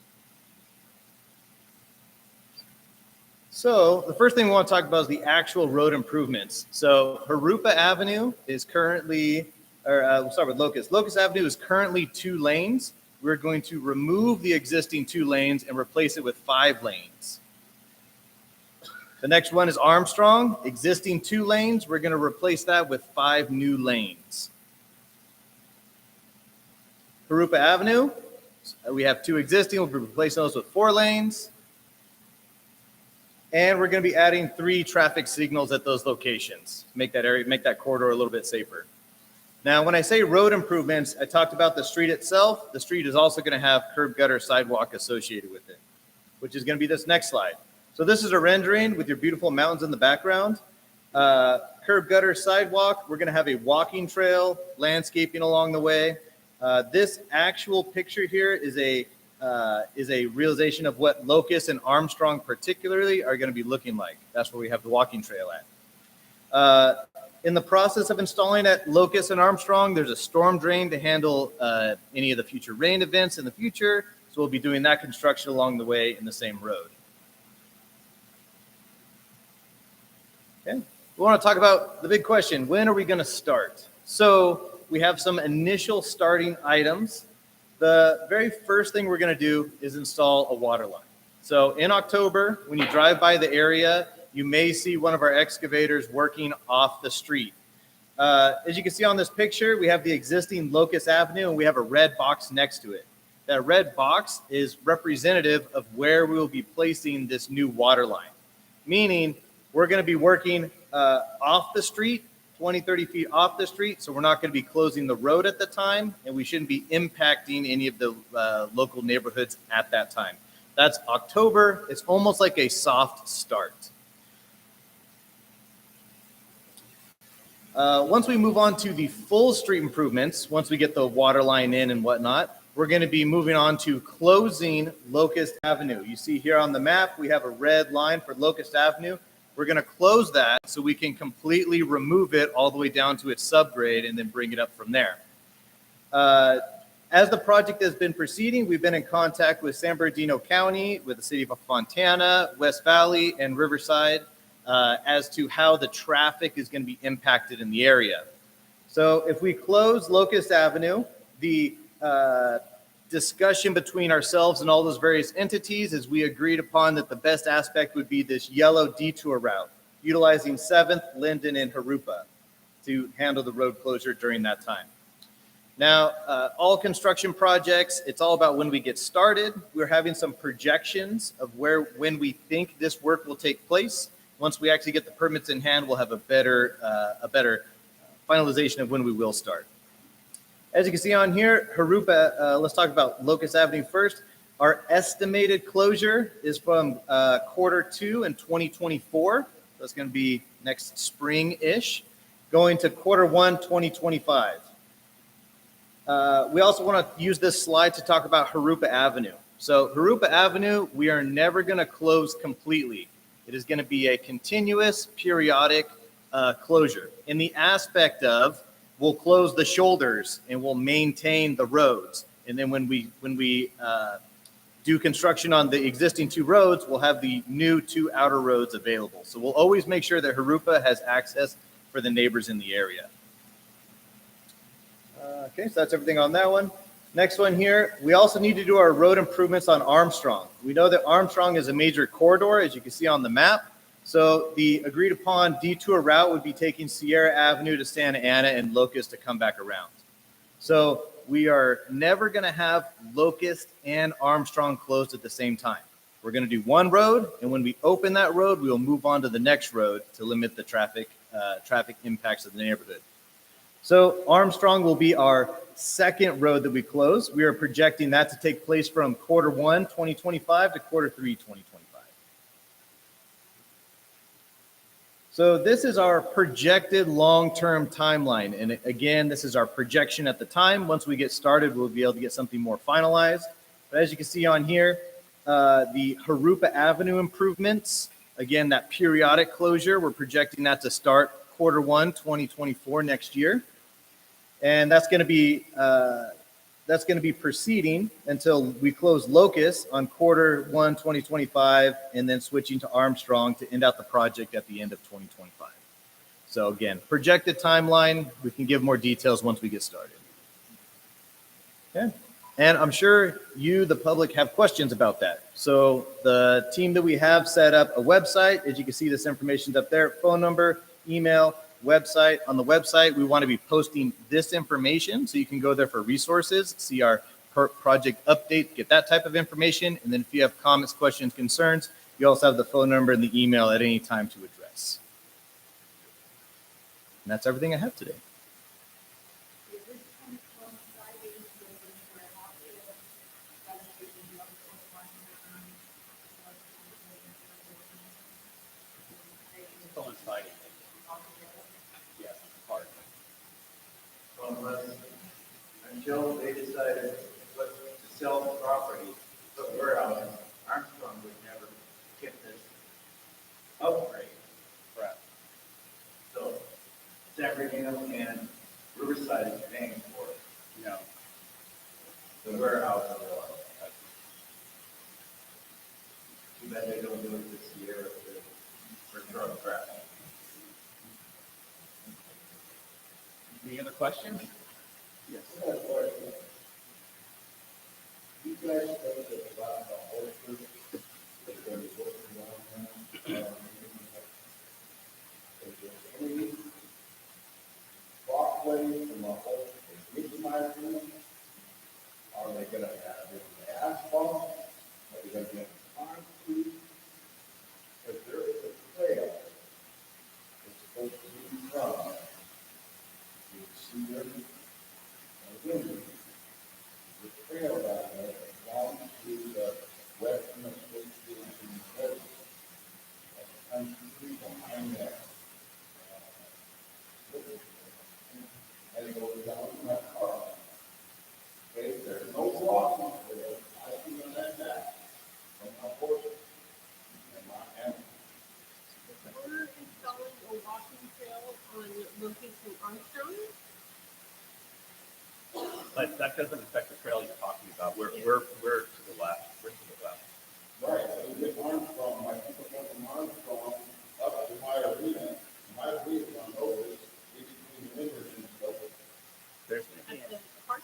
So the first thing we want to talk about is the actual road improvements. So Harupa Avenue is currently, we'll start with Locust. Locust Avenue is currently 2 lanes. We're going to remove the existing 2 lanes and replace it with 5 lanes. The next one is Armstrong, existing 2 lanes. We're going to replace that with 5 new lanes. Harupa Avenue, we have 2 existing. We'll be replacing those with 4 lanes. And we're going to be adding 3 traffic signals at those locations. Make that corridor a little bit safer. Now, when I say road improvements, I talked about the street itself. The street is also going to have curb, gutter, sidewalk associated with it, which is going to be this next slide. So this is a rendering with your beautiful mountains in the background. Curb, gutter, sidewalk. We're going to have a walking trail, landscaping along the way. This actual picture here is a realization of what Locust and Armstrong particularly are going to be looking like. That's where we have the walking trail at. In the process of installing at Locust and Armstrong, there's a storm drain to handle any of the future rain events in the future. So we'll be doing that construction along the way in the same road. Okay. We want to talk about the big question. When are we going to start? So we have some initial starting items. The very first thing we're going to do is install a water line. So in October, when you drive by the area, you may see one of our excavators working off the street. As you can see on this picture, we have the existing Locust Avenue, and we have a red box next to it. That red box is representative of where we will be placing this new water line, meaning we're going to be working off the street, 20, 30 feet off the street, so we're not going to be closing the road at the time, and we shouldn't be impacting any of the local neighborhoods at that time. That's October. It's almost like a soft start. Once we move on to the full street improvements, once we get the water line in and whatnot, we're going to be moving on to closing Locust Avenue. You see here on the map, we have a red line for Locust Avenue. We're going to close that so we can completely remove it all the way down to its subgrade and then bring it up from there. As the project has been proceeding, we've been in contact with San Bernardino County, with the city of Fontana, West Valley, and Riverside as to how the traffic is going to be impacted in the area. So if we close Locust Avenue, the discussion between ourselves and all those various entities is we agreed upon that the best aspect would be this yellow detour route, utilizing 7th, Linden, and Harupa to handle the road closure during that time. Now, all construction projects, it's all about when we get started. We're having some projections of when we think this work will take place. Once we actually get the permits in hand, we'll have a better finalization of when we will start. As you can see on here, Harupa, let's talk about Locust Avenue first. Our estimated closure is from Q2 in 2024. That's going to be next spring-ish, going to Q1 2025. We also want to use this slide to talk about Harupa Avenue. So Harupa Avenue, we are never going to close completely. It is going to be a continuous, periodic closure in the aspect of we'll close the shoulders and we'll maintain the roads. And then when we do construction on the existing 2 roads, we'll have the new 2 outer roads available. So we'll always make sure that Harupa has access for the neighbors in the area. Okay, so that's everything on that one. Next one here, we also need to do our road improvements on Armstrong. We know that Armstrong is a major corridor, as you can see on the map. So the agreed upon detour route would be taking Sierra Avenue to Santa Ana and Locust to come back around. So we are never going to have Locust and Armstrong closed at the same time. We're going to do one road, and when we open that road, we will move on to the next road to limit the traffic impacts of the neighborhood. So Armstrong will be our second road that we close. We are projecting that to take place from Q1 2025 to Q3 2025. So this is our projected long-term timeline. And again, this is our projection at the time. Once we get started, we'll be able to get something more finalized. But as you can see on here, the Harupa Avenue improvements, again, that periodic closure, we're projecting that to start Q1 2024 next year. And that's going to be proceeding until we close Locust on Q1 2025, and then switching to Armstrong to end out the project at the end of 2025. So again, projected timeline, we can give more details once we get started. Okay. And I'm sure you, the public, have questions about that. So the team that we have set up a website. As you can see, this information's up there, phone number, email, website. On the website, we want to be posting this information so you can go there for resources, see our project update, get that type of information. And then if you have comments, questions, concerns, you also have the phone number and the email at any time to address. And that's everything I have today. Until they decided to sell the property, put warehouse, Armstrong would never get this upgrade. Correct. So San Bernardino and Riverside is paying for it. No. The warehouse will. Too bad they don't do it this year for drug traffic. Any other questions? Yes. You guys think that about the whole group that's going to be working on any walkway from the whole, in my opinion, are they going to have it asphalt? Are they going to get concrete? Because there is a trail that's supposed to be from, you see there, the trail down there belongs to the Western Association Coast. That's the country behind that. looking to Armstrong. But that doesn't affect the trail you're talking about. We're to the left. We're to the left. Right, so we get Armstrong, my people come from Armstrong up to my arena is on Locust, in between the Winters and stuff. There's At the park.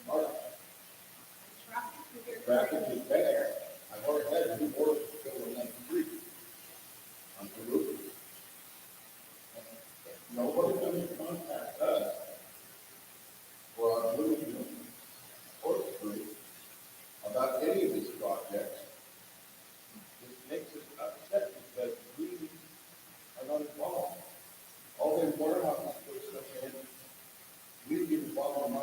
Mark, traffic is bad. I've already had two horses going on the street. On the roof. Nobody comes to contact us for our Bloomington Horse Group about any of these projects. This makes us upset because we are not involved. All the warehouses put stuff in, we get involved in my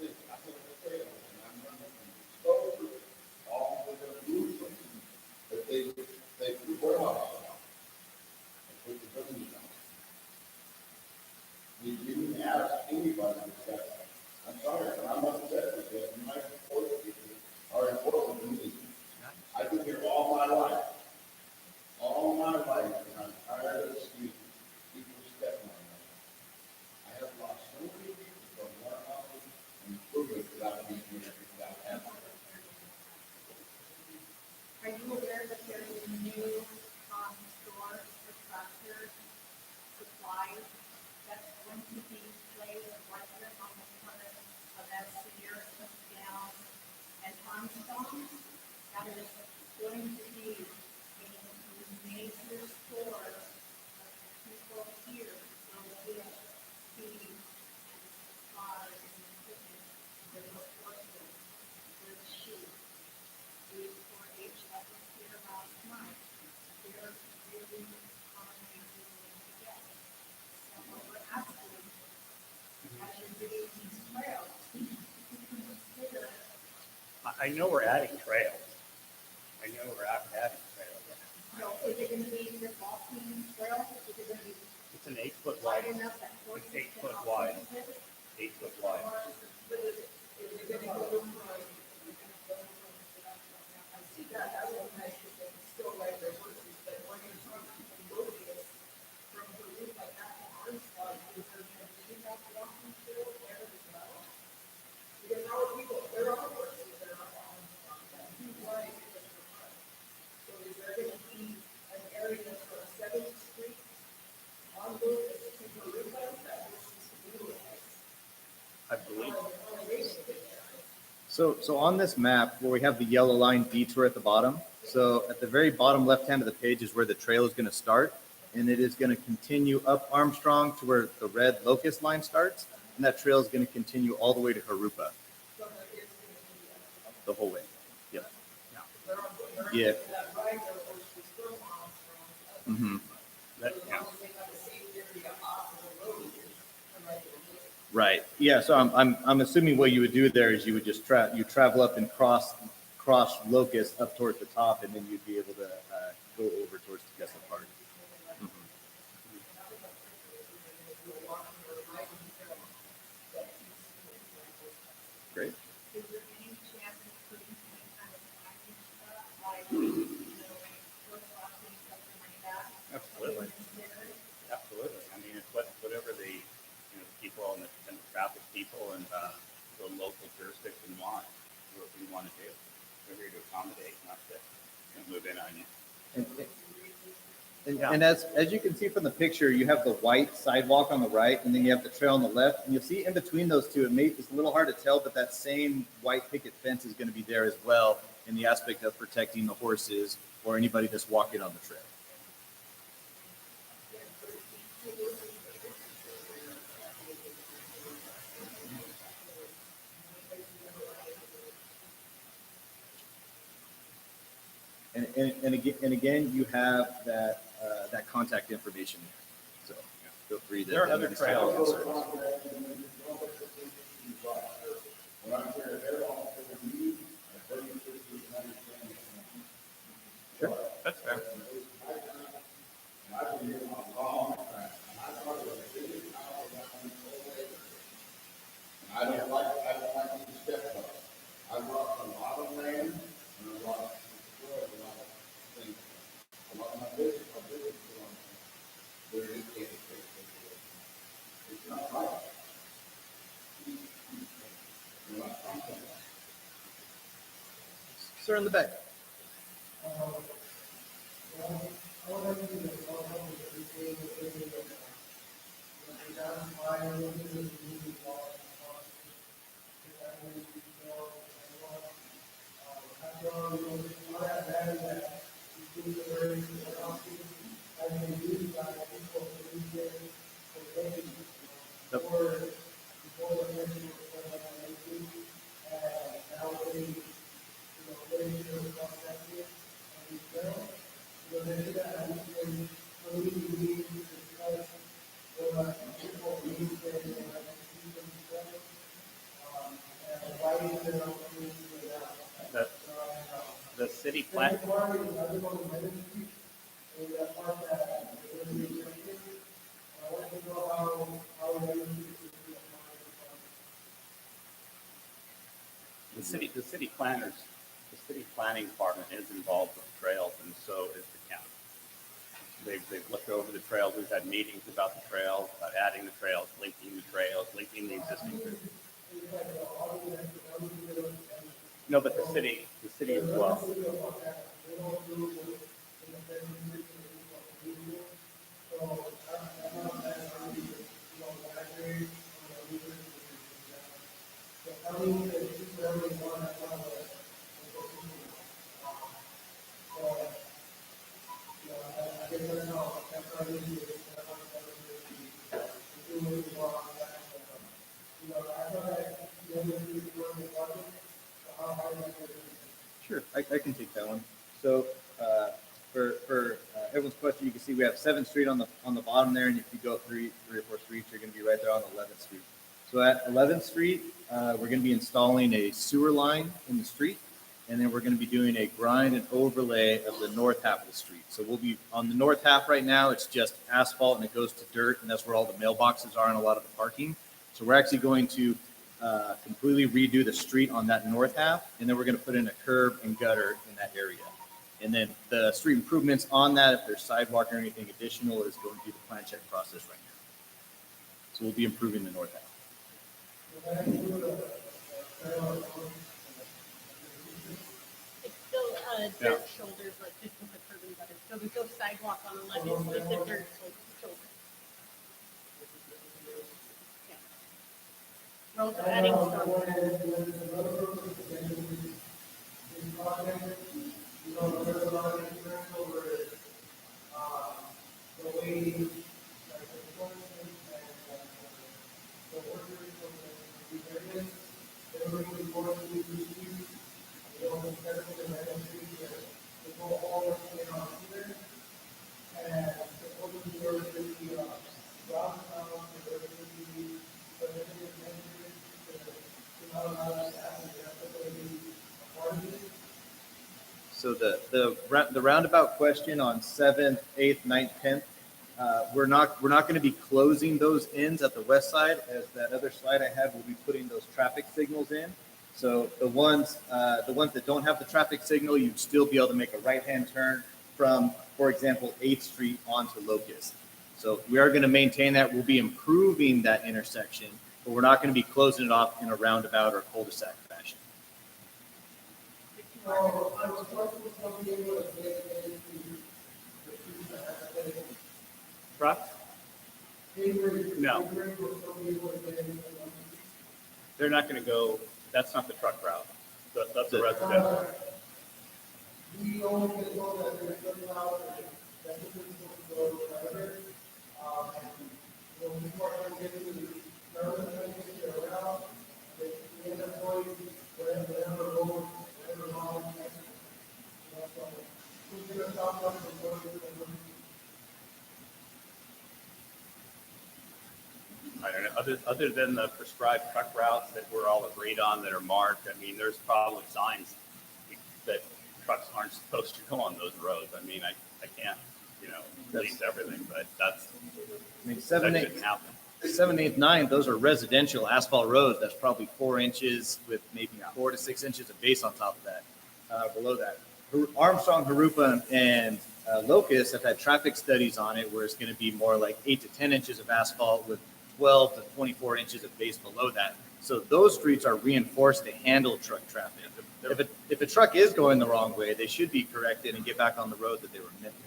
thing. I think it's fair, and I'm not going to all the rules, but they put warehouses out. They put the buildings out. We didn't ask anybody to set. I'm sorry, but I'm upset because my support people are important to me. I've been here all my life. All my life, and I'm tired of seeing people step on me. I have lost so many people from warehouses and improvements without being here, without having. Are you aware that there is a new store for tractor supplies that's going to be placed right here on the corner of Sears, down and Armstrong? That is going to be a major store of people here will get feed and supplies and equipment for the horses, with sheep. The 4-H that was here last night, they're really accommodating together. So what we're asking, as you're doing these trails, you can consider. I know we're adding trails. I know we're adding trails. So is it gonna be your walking trail? Is it gonna be It's an 8-foot wide. wide enough that horses It's 8 can foot also wide. use it? 8 foot wide. But is it gonna go from, I see that, that would be nice, because they can still ride their horses, but when you're talking from Locust, from the roof like that to Armstrong, is there gonna be that walking trail there as well? Because there are people, there are horses that are on Armstrong, that do ride it. So is there gonna be an area for 7th Street on Locust to Maruba that horses can utilize? I believe. So on this map where we have the yellow line detour at the bottom, so at the very bottom left hand of the page is where the trail is going to start, and it is going to continue up Armstrong to where the red locust line starts, and that trail is going to continue all the way to Harupa. The whole way. Yep. Yeah. Mm-hmm. Right. Yeah. So I'm assuming what you would do there is you would just travel up and cross Locust up towards the top, and then you'd be able to go over towards Tesla Park. Mhm. Great. Is there any chance of putting any kind of package like, flip flopping, something like that? Absolutely. Absolutely. I mean, it's whatever the people and the traffic people and the local jurisdiction want, what we want to do. We're here to accommodate, not to move in on you. And as you can see from the picture, you have the white sidewalk on the right, and then you have the trail on the left. And you'll see in between those two, it's a little hard to tell, but that same white picket fence is going to be there as well in the aspect of protecting the horses or anybody that's walking on the trail. And again, you have that contact information there. So feel free to. There are other trails. Sure. That's fair. I don't like these step ups. I lost a lot of land, and I lost a lot of things. A lot of my business, very dedicated. Sir in the back. The, the city plan, the city planners, the city planning department is involved with trails, and so is the county. They've looked over the trails. We've had meetings about the trails, about adding the trails, linking the existing trails. No, but the city as well. Sure, I can take that one. So for everyone's question, you can see we have 7th Street on the bottom there, and if you go up three or four streets, you're going to be right there on 11th Street. So at 11th Street, we're going to be installing a sewer line in the street, and then we're going to be doing a grind and overlay of the north half of the street. So we'll be on the north half right now. It's just asphalt and it goes to dirt, and that's where all the mailboxes are and a lot of the parking. So we're actually going to completely redo the street on that north half, and then we're going to put in a curb and gutter in that area. And then the street improvements on that, if there's sidewalk or anything additional, is going through the plan check process right now. So we'll be improving the north half. It's still dirt shoulders, like just with the curb and gutter. So there's no sidewalk on 11, it's just a dirt shoulder. Yeah. We're also adding stormwater. So the roundabout question on 7th, 8th, 9th, 10th, we're not going to be closing those ends at the west side. As that other slide I had, we'll be putting those traffic signals in. So the ones that don't have the traffic signal, you'd still be able to make a right-hand turn from, for example, 8th Street onto Locust. So we are going to maintain that. We'll be improving that intersection, but we're not going to be closing it off in a roundabout or cul-de-sac fashion. Trucks? No. They're not going to go, that's not the truck route. That's a residential. I don't know, other than the prescribed truck routes that we're all agreed on that are marked, I mean, there's probably signs that trucks aren't supposed to go on those roads. I mean, I can't, police everything, but that 7, 8, shouldn't happen. 7, 8, 9, those are residential asphalt roads. That's probably 4 inches with maybe 4 to 6 inches of base on top of that, below that. Armstrong, Harupa, and Locust have had traffic studies on it where it's going to be more like 8 to 10 inches of asphalt with 12 to 24 inches of base below that. So those streets are reinforced to handle truck traffic. If a truck is going the wrong way, they should be corrected and get back on the road that they were meant for.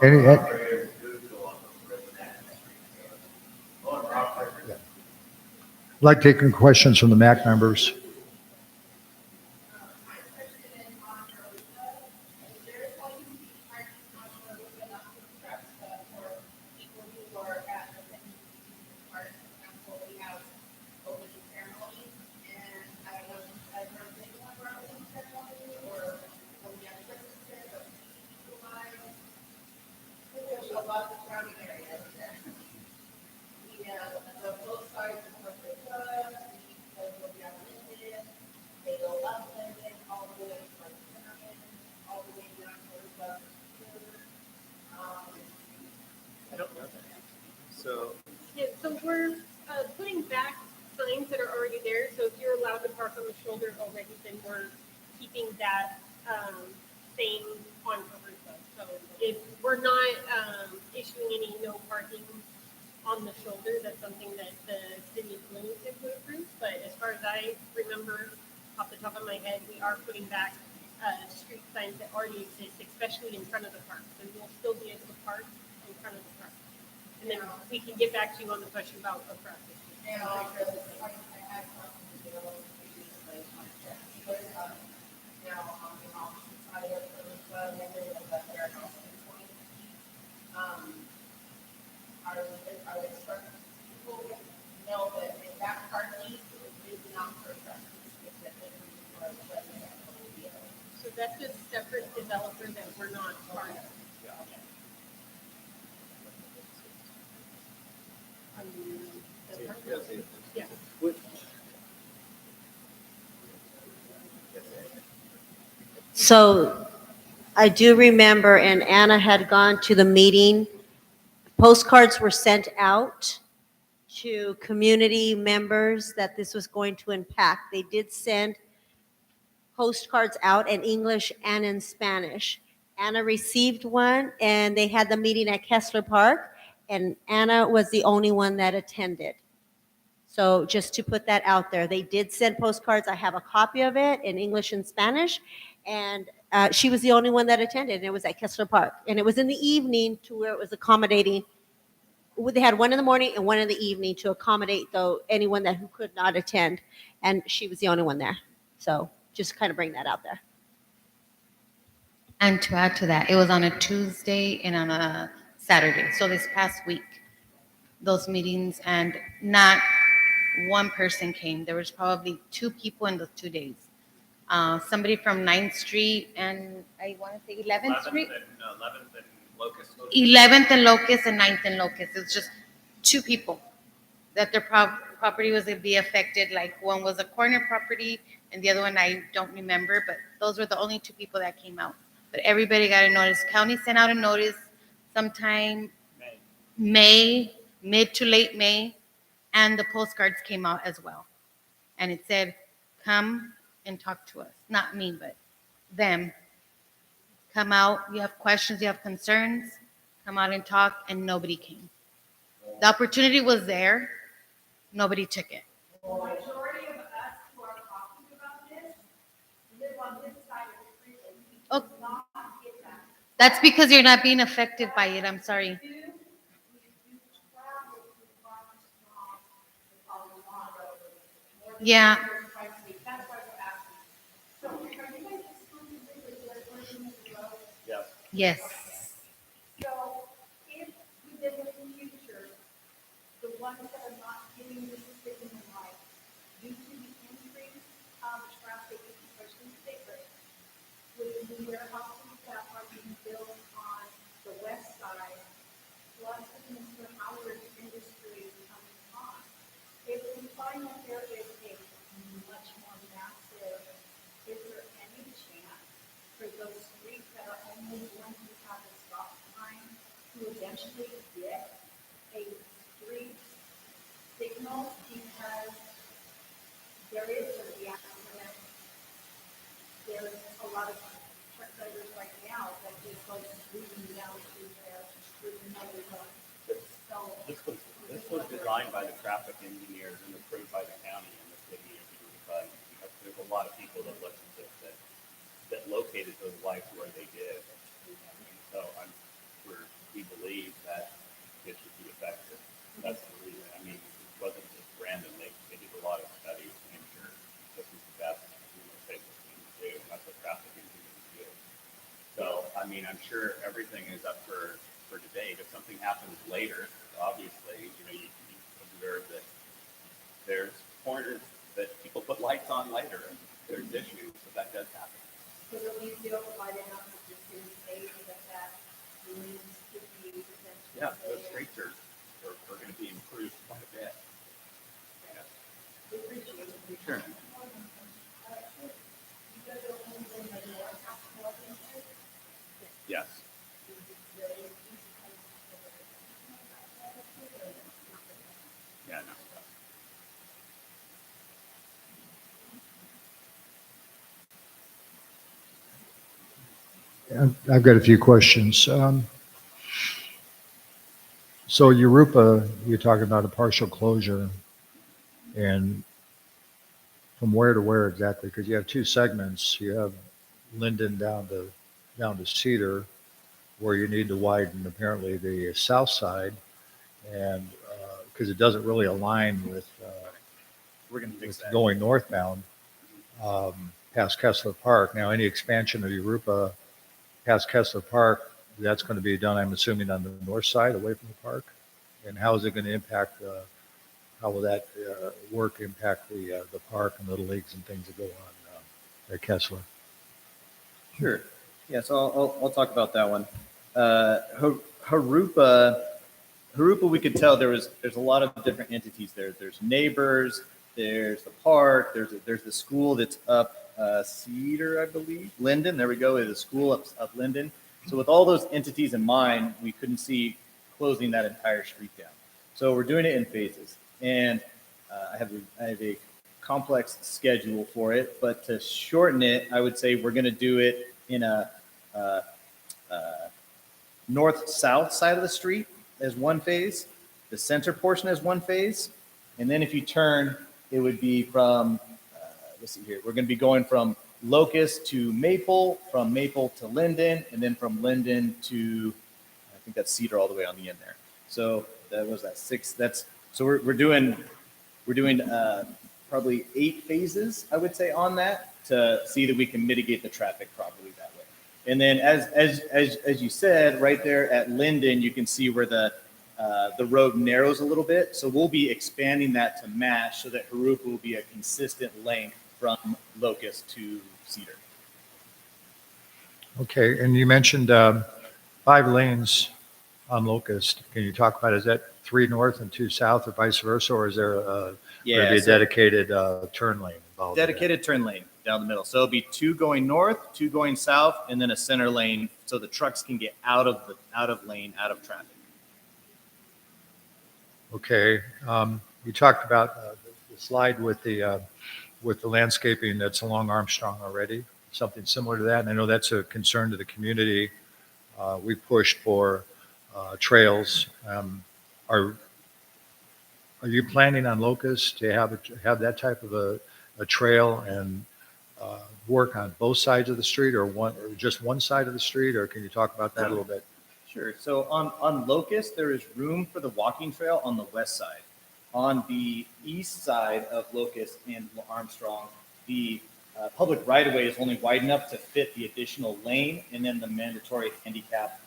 Any- Operators do go on the residential streets. Owner operators. I'd like taking questions from the MAC members. I don't know that. So Yeah, so we're putting back signs that are already there. So if you're allowed to park on the shoulder already, then we're keeping that same on Aruba. So if we're not issuing any no parking on the shoulder, that's something that the city of Bloomington would approve. But as far as I remember, off the top of my head, we are putting back street signs that already exist, especially in front of the park. So you'll still be able to park in front of the park. And then we can get back to you on the question about a traffic. So that's a separate developer that we're not part of. Yeah. So I do remember, and Anna had gone to the meeting. Postcards were sent out to community members that this was going to impact. They did send postcards out in English and in Spanish. Anna received one, and they had the meeting at Kessler Park, and Anna was the only one that attended. So just to put that out there, they did send postcards. I have a copy of it in English and Spanish, and she was the only one that attended, and it was at Kessler Park. And it was in the evening to where it was accommodating. They had one in the morning and one in the evening to accommodate anyone who could not attend, and she was the only one there. So just kind of bring that out there. And to add to that, it was on a Tuesday and on a Saturday. So this past week, those meetings, and not one person came. There was probably 2 people in those 2 days. Somebody from 9th Street and I want to say 11th Street. 11th and Locust. 11th and Locust and 9th and Locust. It's just 2 people that their property was going to be affected. Like one was a corner property and the other one I don't remember, but those were the only 2 people that came out. But everybody got a notice. County sent out a notice sometime May, mid to late May, and the postcards came out as well. And it said, come and talk to us. Not me, but them. Come out, you have questions, you have concerns, come out and talk, and nobody came. The opportunity was there, nobody took it. The majority of us who are talking about this live on this side of the street, and we Oh. do not get that. That's because you're not being affected by it, I'm sorry. We do travel to farmers on the lawn road. More than Yeah. twice a week. That's why we're asking. So are you guys exclusively with the person in the road? Yes. Yes. So if within the future, the ones that are not getting this signal right, due to the increase of traffic, especially state roads, with the new warehouses that are being built on the west side, plus the Mr. Howard industry coming on, if we find that there is a much more massive, is there any chance for those streets that are only going to have a stop sign to eventually get a street signal, because there is going to be accidents. There's a lot of truck drivers right now that just go screaming down to their screaming others up. So This was designed by the traffic engineers and approved by the county and the city engineer. lot of people that listened to that located those lights where they did. And so we believe that it should be effective. That's the reason. I mean, it wasn't just random. They did a lot of studies to make sure this is the best, safest thing to do. And that's what traffic engineers do. So, I mean, I'm sure everything is up for debate. If something happens later, obviously, you observe that there's pointers that people put lights on later, and there's issues, so that does happen. So that we feel wide enough to just say that means could be potentially. Yeah, those streets are going to be improved quite a bit. Yeah. We appreciate it. Sure. Yes. Yeah, no. I've got a few questions. So Europa, you're talking about a partial closure, and from where to where exactly? Because you have two segments. You have Linden down to Cedar, where you need to widen apparently the south side, and because it doesn't really align with We're going to fix that. going northbound past Kessler Park. Now, any expansion of Europa past Kessler Park, that's going to be done, I'm assuming, on the north side, away from the park. And how is it going to impact? How will that work impact the park and little leagues and things that go on at Kessler? Sure. Yeah, so I'll talk about that one. Harupa, we could tell there's a lot of different entities there. There's neighbors, there's the park, there's the school that's up Cedar, I believe. Linden, there we go. There's a school up Linden. So with all those entities in mind, we couldn't see closing that entire street down. So we're doing it in phases. And I have a complex schedule for it, but to shorten it, I would say we're going to do it in a north-south side of the street as one phase, the center portion as one phase, and then if you turn, it would be from, let's see here, we're going to be going from Locust to Maple, from Maple to Linden, and then from Linden to, I think that's Cedar all the way on the end there. So that was that six. So we're doing probably 8 phases, I would say, on that to see that we can mitigate the traffic properly that way. And then as you said, right there at Linden, you can see where the road narrows a little bit. So we'll be expanding that to match so that Harupa will be a consistent length from Locust to Cedar. Okay, and you mentioned 5 lanes on Locust. Can you talk about, is that 3 north and 2 south or vice versa, or is there going to be a dedicated turn lane involved? Dedicated turn lane down the middle. So it'll be 2 going north, 2 going south, and then a center lane so the trucks can get out of lane, out of traffic. Okay, you talked about the slide with the landscaping that's along Armstrong already, something similar to that. And I know that's a concern to the community. We pushed for trails. Are you planning on Locust to have that type of a trail and work on both sides of the street, or just one side of the street, or can you talk about that a little bit? Sure. So on Locust, there is room for the walking trail on the west side. On the east side of Locust and Armstrong, the public right-of-way is only wide enough to fit the additional lane and then the mandatory handicap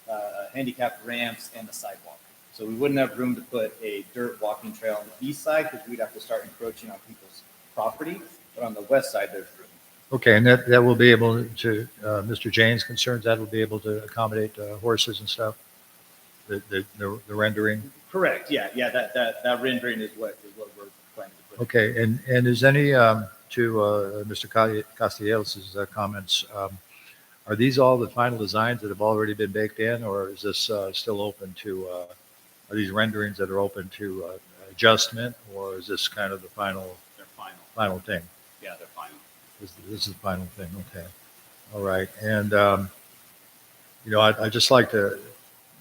ramps and the sidewalk. So we wouldn't have room to put a dirt walking trail on the east side because we'd have to start encroaching on people's property. But on the west side, there's room. Okay, and that will be able to, Mr. Jane's concerns, that will be able to accommodate horses and stuff, the rendering? Correct. Yeah. That rendering is what we're planning to put. Okay, and is any, to Mr. Castellanos' comments, are these all the final designs that have already been baked in, or is this still open to, are these renderings that are open to adjustment, or is this kind of the final? They're final. Final thing? Yeah, they're final. This is the final thing, okay. All right, and, I'd just like to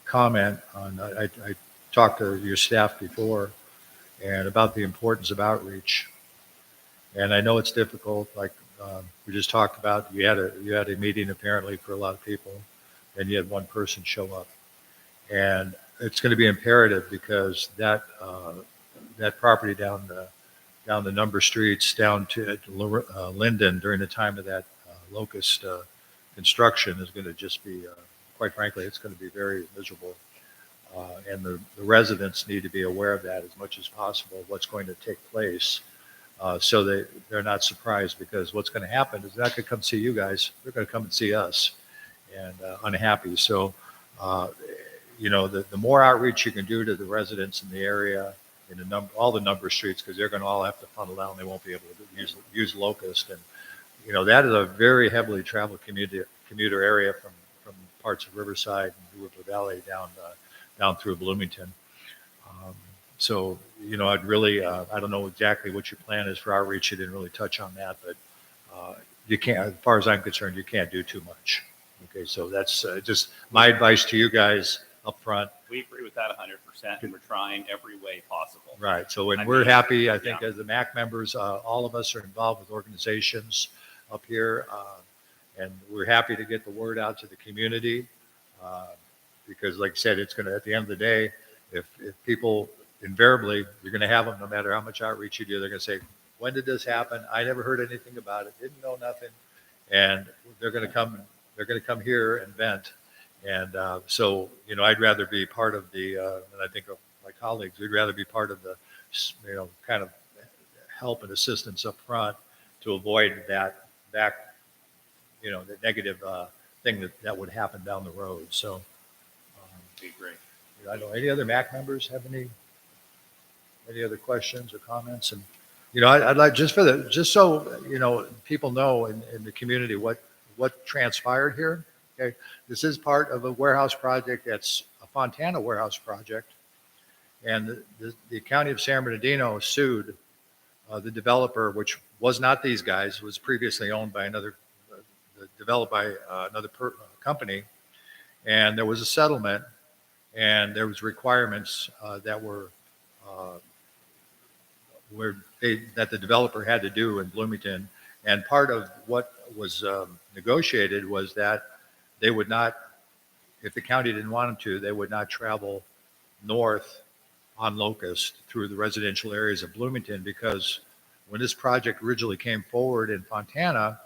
comment on, I talked to your staff before and about the importance of outreach. And I know it's difficult, like We just talked about, you had a meeting apparently for a lot of people, and you had one person show up. And it's going to be imperative because that property down the number streets down to Linden during the time of that locust construction is going to just be, quite frankly, it's going to be very miserable. And the residents need to be aware of that as much as possible, what's going to take place, so they're not surprised, because what's going to happen is they're not going to come see you guys, they're going to come and see us, and unhappy. So, the more outreach you can do to the residents in the area, in all the number of streets, because they're going to all have to funnel down, they won't be able to use Locust. And, that is a very heavily traveled commuter area from parts of Riverside and River Valley down through Bloomington. So, I'd really, I don't know exactly what your plan is for outreach. You didn't really touch on that, but you can't, as far as I'm concerned, you can't do too much. Okay, so that's just my advice to you guys up front. We agree with that 100%, and we're trying every way possible. Right. So we're happy, I think, as the MAC members, all of us are involved with organizations up here, and we're happy to get the word out to the community, because, like I said, it's going to, at the end of the day, if people, invariably, you're going to have them, no matter how much outreach you do, they're going to say, when did this happen? I never heard anything about it, didn't know nothing. And they're going to come here and vent. And so, I'd rather be part of the, and I think of my colleagues, we'd rather be part of the, kind of help and assistance up front to avoid that the negative thing that would happen down the road. So, Be great. I don't know, any other MAC members have any other questions or comments? And, I'd like, just so, people know in the community what transpired here. Okay. This is part of a warehouse project that's a Fontana warehouse project. And the county of San Bernardino sued the developer, which was not these guys, was previously owned by developed by another company. And there was a settlement, and there was requirements that were that the developer had to do in Bloomington. And part of what was negotiated was that they would not, if the county didn't want them to, they would not travel north on Locust through the residential areas of Bloomington, because when this project originally came forward in Fontana,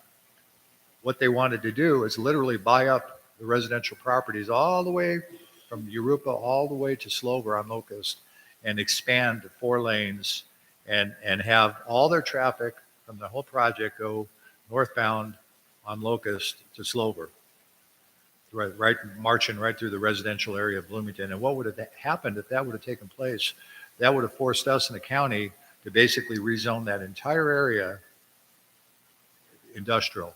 what they wanted to do is literally buy up the residential properties all the way from Europa all the way to Slover on Locust, and expand to 4 lanes and have all their traffic from the whole project go northbound on Locust to Slover. Right, marching right through the residential area of Bloomington. And what would have happened if that would have taken place? That would have forced us in the county to basically rezone that entire area industrial.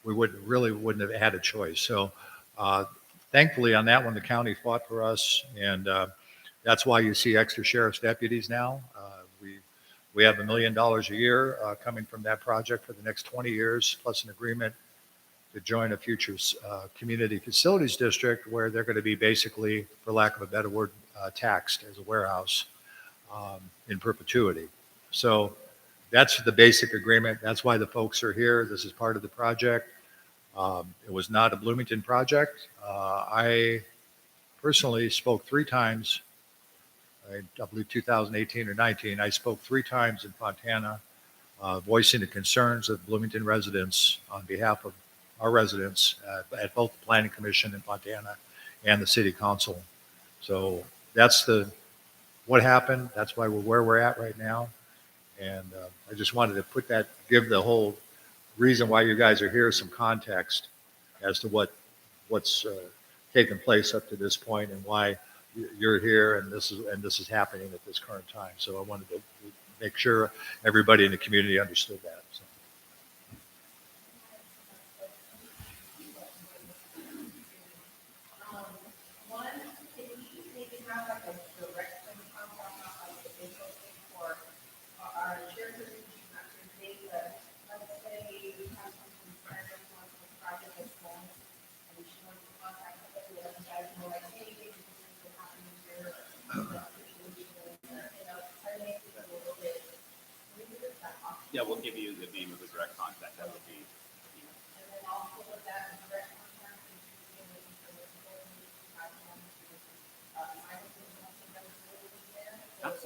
We wouldn't have had a choice. So thankfully on that one, the county fought for us, and that's why you see extra sheriff's deputies now. We have $1 million a year coming from that project for the next 20 years, plus an agreement to join a future community facilities district where they're going to be basically, for lack of a better word, taxed as a warehouse in perpetuity. So that's the basic agreement. That's why the folks are here. This is part of the project. It was not a Bloomington project. I personally spoke 3 times. I believe 2018 or 19. I spoke 3 times in Fontana, voicing the concerns of Bloomington residents on behalf of our residents at both the Planning Commission in Fontana and the City Council. So that's what happened. That's why we're where we're at right now. And I just wanted to give the whole reason why you guys are here some context as to what's taken place up to this point and why you're here and this is happening at this current time. So I wanted to make sure everybody in the community understood that. So. Yeah, we'll give you the name of the direct contact. That would be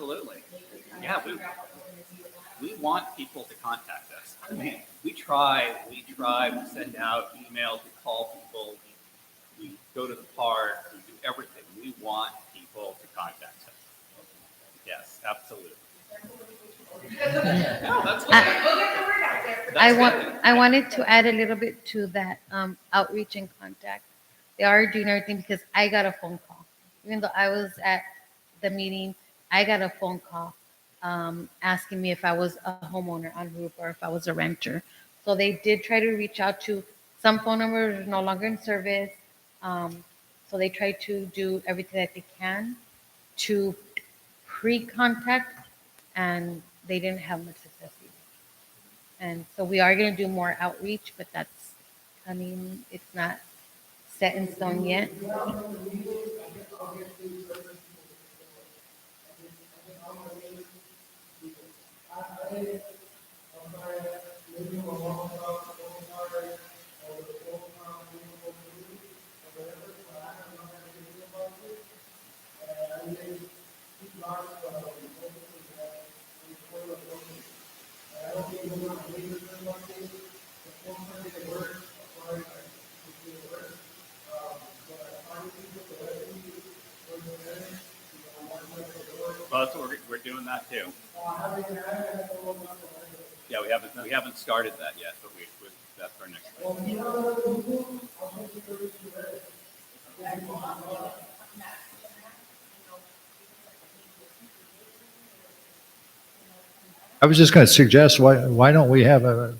Absolutely. Yeah, we want people to contact us. I mean, we try, we send out emails, we call people, we go to the park, we do everything. We want people to contact us. Yes, absolutely. No, that's good. I wanted to add a little bit to that outreach and contact. They are doing everything because I got a phone call. Even though I was at the meeting, I got a phone call asking me if I was a homeowner on roof or if I was a renter. So they did try to reach out to some phone numbers are no longer in service. So they try to do everything that they can to pre-contact, and they didn't have much success either. And so we are going to do more outreach, but that's, I mean, it's not set in stone yet. Well, that's what we're doing that too. Yeah, we haven't started that yet, but that's our next one. I was just going to suggest, why don't we have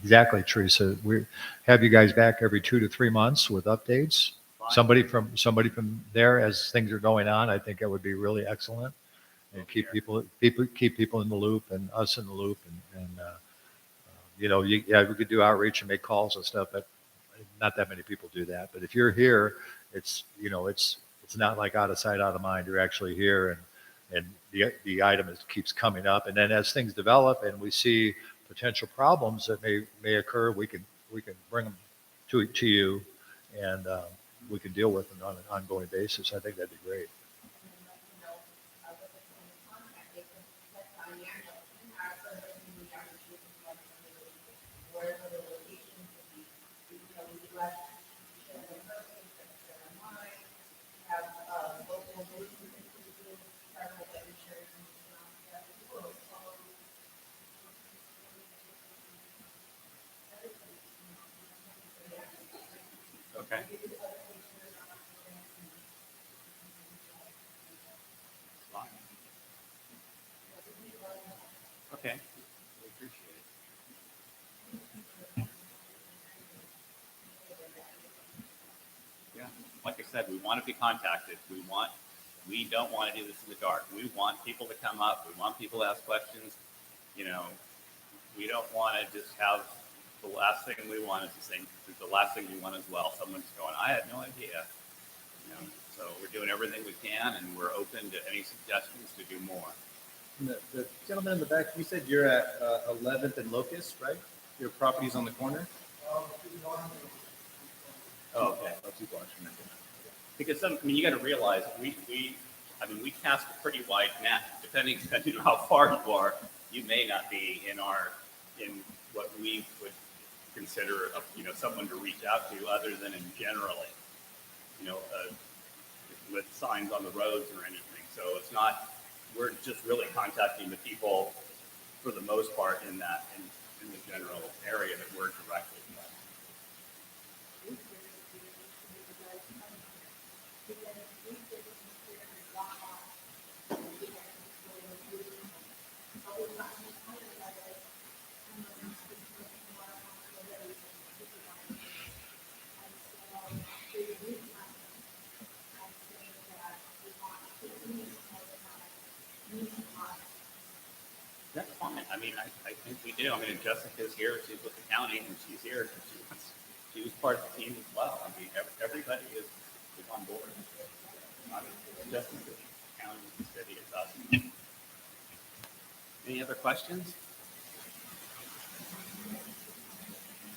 exactly, Teresa, we have you guys back every 2 to 3 months with updates? Somebody from there as things are going on. I think that would be really excellent. And keep people in the loop and us in the loop. Yeah, we could do outreach and make calls and stuff, but not that many people do that. But if you're here, it's not like out of sight, out of mind. You're actually here, and the item keeps coming up. And then as things develop and we see potential problems that may occur, we can bring them to you, and we can deal with them on an ongoing basis. I think that'd be great. Okay. Fine. Okay. We appreciate it. Yeah, like I said, we want to be contacted. We don't want to do this in the dark. We want people to come up. We want people to ask questions. You know, we don't want to just have the last thing we want is the last thing we want as well. Someone's going, I had no idea. You know, so we're doing everything we can, and we're open to any suggestions to do more. The gentleman in the back, you said you're at 11th and Locust, right? Your property's on the corner? Oh, okay. Because you got to realize we cast a pretty wide net. Depending on how far you are, you may not be in what we would consider someone to reach out to, other than in generally, with signs on the roads or anything. So it's not. We're just really contacting the people for the most part in the general area that we're directly in. That's fine. I mean, I think we do. I mean, Jessica's here. She's with the county, and she's here. And she was part of the team as well. I mean, everybody is on board. Not just the county, the city, it's us. Any other questions?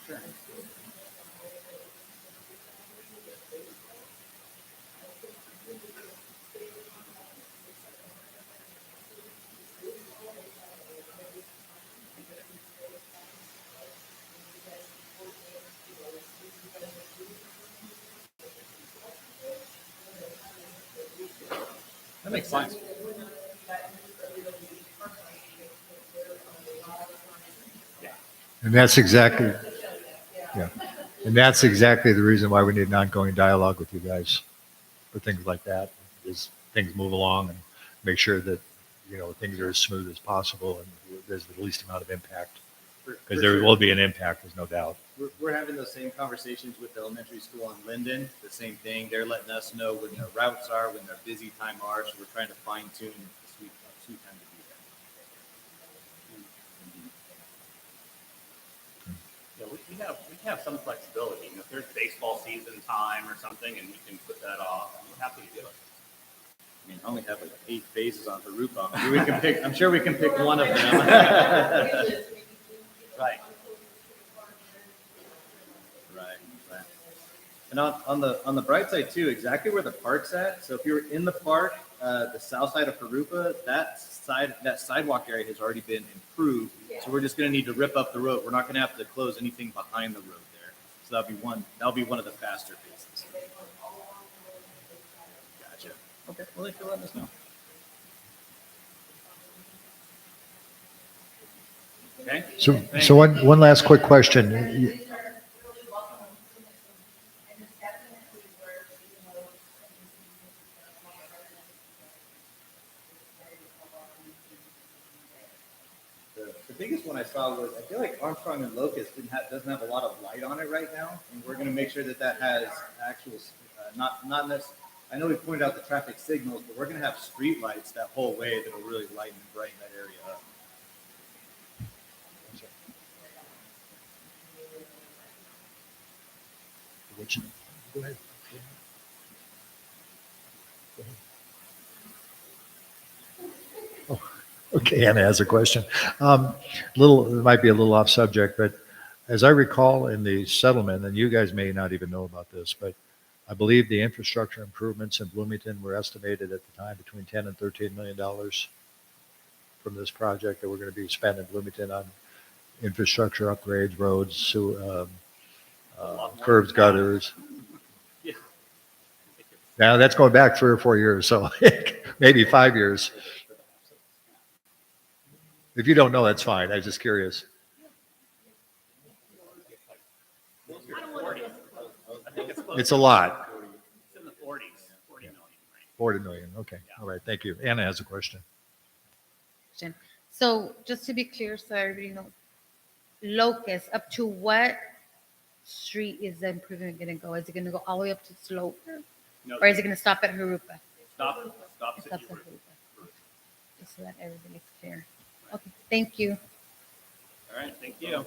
Sure. makes sense. And that's exactly, yeah. And that's exactly the reason why we need an ongoing dialogue with you guys for things like that, is things move along and make sure that, things are as smooth as possible and there's the least amount of impact. Because there will be an impact, there's no doubt. We're having those same conversations with the elementary school on Linden. The same thing. They're letting us know when their routes are, when their busy time are. So we're trying to fine tune the sweet time to be there. Yeah, we have some flexibility. If there's baseball season time or something, and we can put that off, I'm happy to do it. I mean, I only have like 8 bases on Harupa. I'm sure we can pick one of them. Right. Right. And on the bright side too, exactly where the park's at. So if you're in the park, the south side of Harupa, that sidewalk area has already been improved. So we're just going to need to rip up the road. We're not going to have to close anything behind the road there. So that'll be one of the faster phases. Gotcha. Okay. Well, thanks for letting us know. Okay. So one last quick question. The biggest one I saw was, I feel like Armstrong and Locust doesn't have a lot of light on it right now, and we're going to make sure that has actual, not necessarily. I know we pointed out the traffic signals, but we're going to have street lights that whole way that'll really lighten and brighten that area up. Go ahead. Okay, Anna has a question. It might be a little off subject, but as I recall in the settlement, and you guys may not even know about this, but I believe the infrastructure improvements in Bloomington were estimated at the time between $10 and $13 million from this project that we're going to be spending in Bloomington on infrastructure upgrades, roads, curbs, gutters. Yeah. Now that's going back 3 or 4 years, so maybe 5 years. If you don't know, that's fine. I was just curious. It's a lot. It's in the 40s, 40 million, right? 40 million. Okay. All right. Thank you. Anna has a question. So just to be clear, so everybody knows, Locust, up to what street is the improvement going to go? Is it going to go all the way up to Slope? No, Or is it going to stop at Harupa? Stop It at stops at Harupa. Harupa. Just so that everybody's clear. Okay, thank you. All right. Thank you.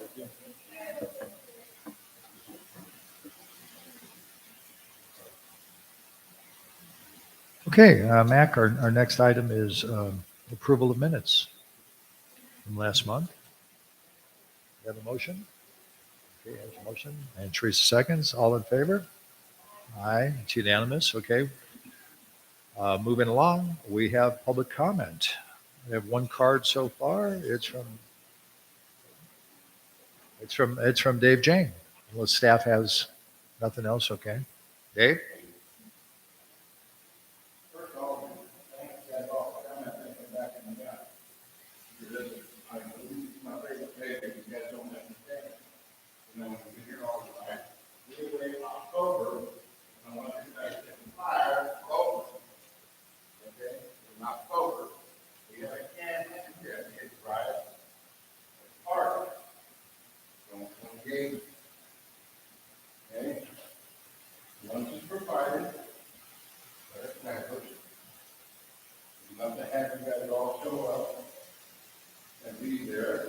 Okay. Mac, our next item is approval of minutes from last month. You have a motion? Okay. There's a motion. And Teresa seconds. All in favor? Aye. It's unanimous. Okay. Moving along, we have public comment. We have one card so far. It's from Dave Jane. Unless staff has nothing else, okay. Dave? First of all, thanks, that's all for coming, thinking back in the back. I believe my favorite day that you guys don't understand. You know, we hear all the time. We wait October, and I want you guys to get fired, over. Okay, in October, we have a can, it's right. Park. Don't engage. Okay? Lunch is provided. There's pampers. We'd love to have you guys all show up and be there.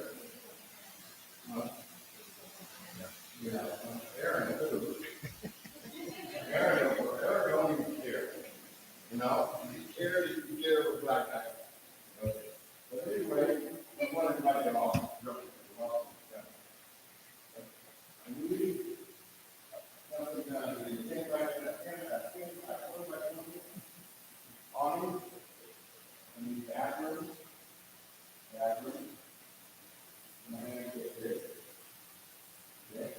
You know, Aaron, too. Aaron don't even care. You know, he cares, he can care with black guy. Okay. But anyway, I want everybody off. On and the bathroom. And I'm gonna get this. Okay.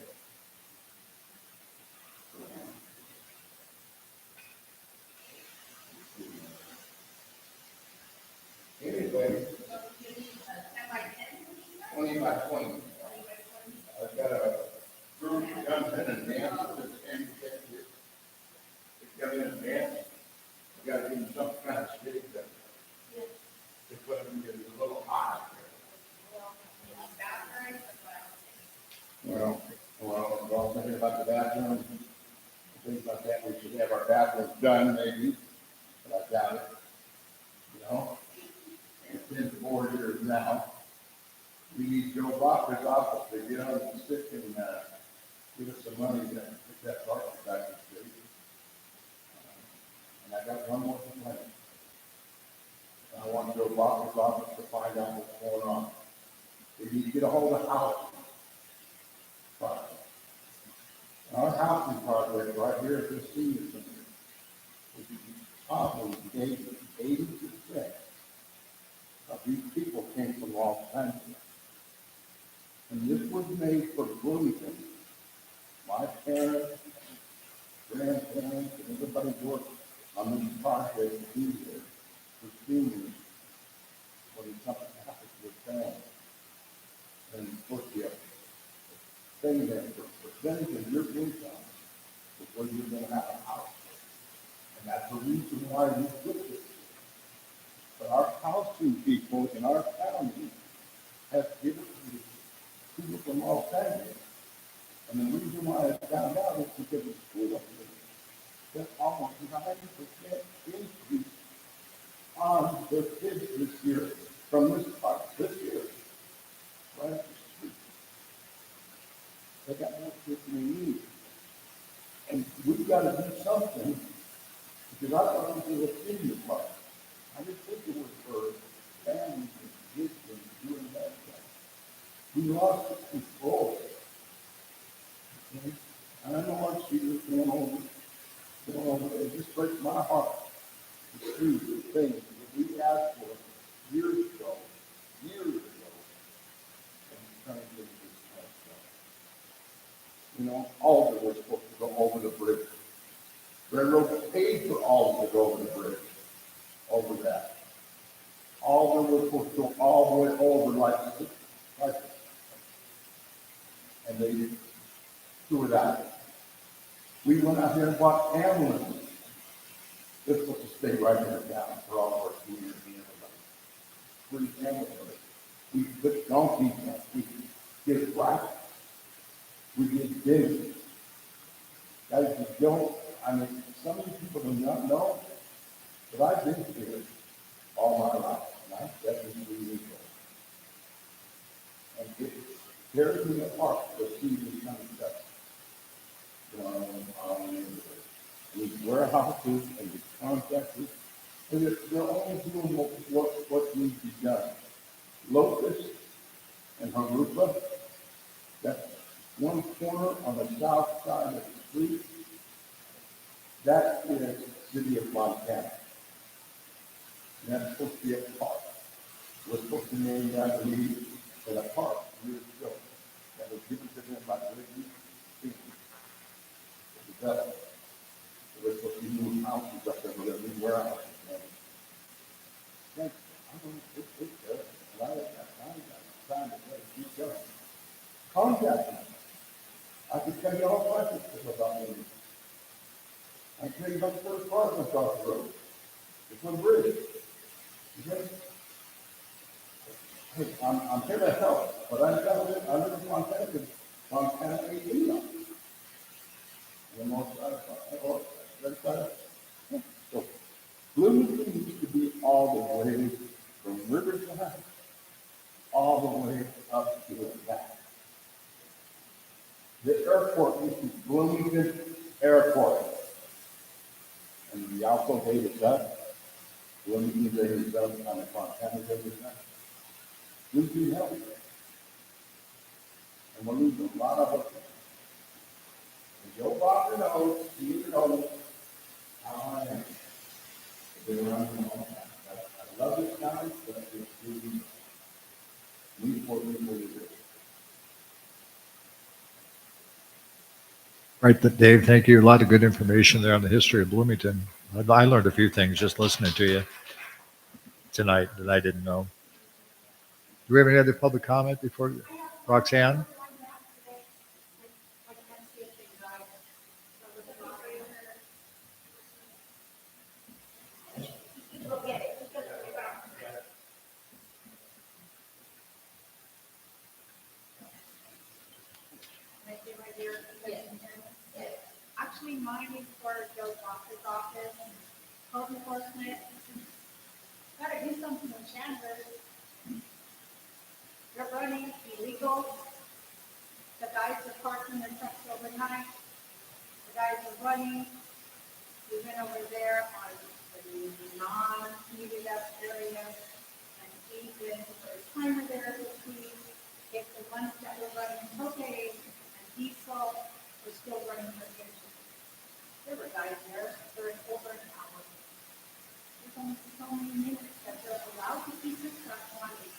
doubt it, you know? And it's been 4 years now. We need Joe Baca's office to get on the stick and, give us some money to get that park back in the city. And I got one more complaint. I want Joe Baca's office to find out what's going on. We need to get a hold of housing project. Our housing project right here at the senior center, which is probably 80% of these people came from Los Angeles. And this was made for Bloomington. My parents, grandparents, and everybody worked on this project to be there for seniors when something happens to their family. And of course, you have to say that the percentage of your income is where you're going to have a house. And that's the reason why we put this. But our housing people in our county have given to people from Los Angeles. And the reason why I found out is because of school up here. There's almost 90% increase on their kids this year from this part, this year. Right up the street. They got more kids than we need. And we've got to do something, because I thought it was a senior park. I didn't think it was for families and kids and doing that stuff. We lost control. Okay? And I know what she was going over. It just breaks my heart to see the things that we asked for years ago, and trying to get this stuff. You know, all of it was supposed to go over the bridge. Railroad paid for all of it to go over the bridge, over that. All of it was supposed to go all the way over like and they threw it out. We went out here and bought ambulances. They're supposed to stay right in the town for all of our seniors and everybody. Free ambulances. We put donkeys in. We get rabbits. We get dinners. Guys, you don't, I mean, some of you people do not know, but I've been here all my life, and I'm 73 years old. And it tears me apart to see this kind of stuff going on in these warehouses and these contractors. And they're only doing what needs to be done. Locust and Harupa, that's one corner on the south side of the street. That is the city of Montana. And that's supposed to be a park. We're supposed to name that lead in a park years ago. That was given to them by Brittany King. The developer. So we're supposed to move houses up there, we're going to move warehouses. I don't know, it's good. And I got time to keep going. Contact me. I could tell you all kinds of stuff about me. I can tell you about the first apartment across the road. It's on the bridge. Okay? Hey, I'm here to help, but I live in Montana, Montana 18 on. And most so Bloomington used to be all the way from Riverside all the way up to the back. The airport used to be Bloomington Airport. And we also gave it up. Bloomington gave it up, on the Montana gave it up. We do help. And we're losing a lot of it. And Joe Baca knows, he knows how I am. I've been around for a long time. I love this county, but it's really need for people to do. Right, Dave, thank you. A lot of good information there on the history of Bloomington. I learned a few things just listening to you tonight that I didn't know. Do we have any other public comment before Roxanne? Actually, mine is for Joe Baca's office. Called code enforcement. Gotta do something with Chandler. They're running illegal. The guys are parking their trucks overnight. The guys are running. We went over there on the non-heated up area, and even for a timer there this week, if the ones that were running propane and diesel were still running for engine. There were guys there for over an hour. There's only so many minutes that they're allowed to keep the truck running.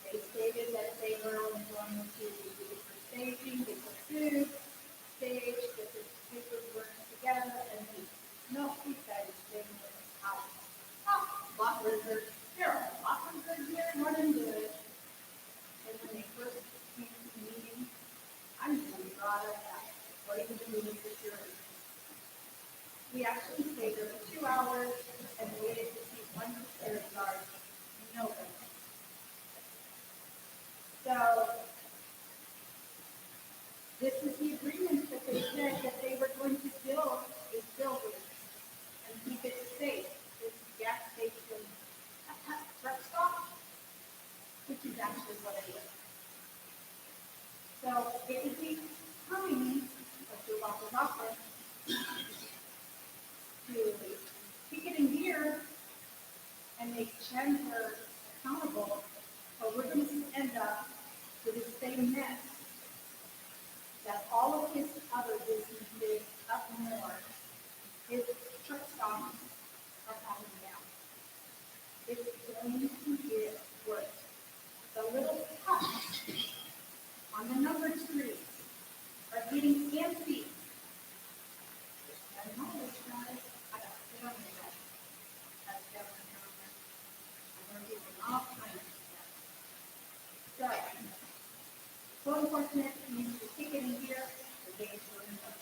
They stated that they were only going to do it for staging, get the food, stage, get the paperwork together, and eat. No, he said it's been in his house. Oh, lot lizards, there are a lot of lizards here, more than good. And when they first came to the meeting, I'm really brought up that, what are you doing with security? We actually stayed there for 2 hours and waited to see one security guard. Nobody. So, this is the agreement that they said that they were going to build a building and keep it safe. This gas station, truck stop, which is actually what it is. So it would be coming of the local offer to kick it in gear and make Chandler accountable, but we're going to end up with the same mess that all of his other businesses up north, his truck stops are falling down. It's going to get worse. The little huts on the number streets are getting empty. I know this guy, I got to sit on the desk. That's Governor Cameron. I'm going to give him all kinds of stuff. So, code enforcement needs to kick it in gear. The days are in work.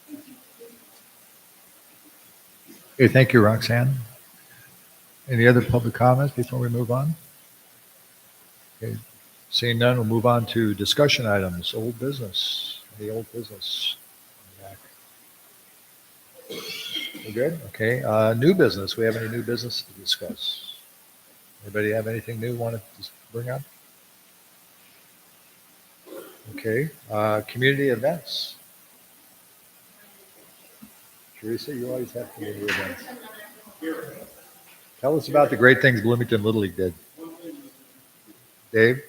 Thank you. Okay, thank you, Roxanne. Any other public comments before we move on? Okay, seeing none, we'll move on to discussion items, old business, the old business. We're good? Okay, new business. We have any new business to discuss? Anybody have anything new want to bring up? Okay, community events. Teresa, you always have community events. Tell us about the great things Bloomington Little League did. Dave?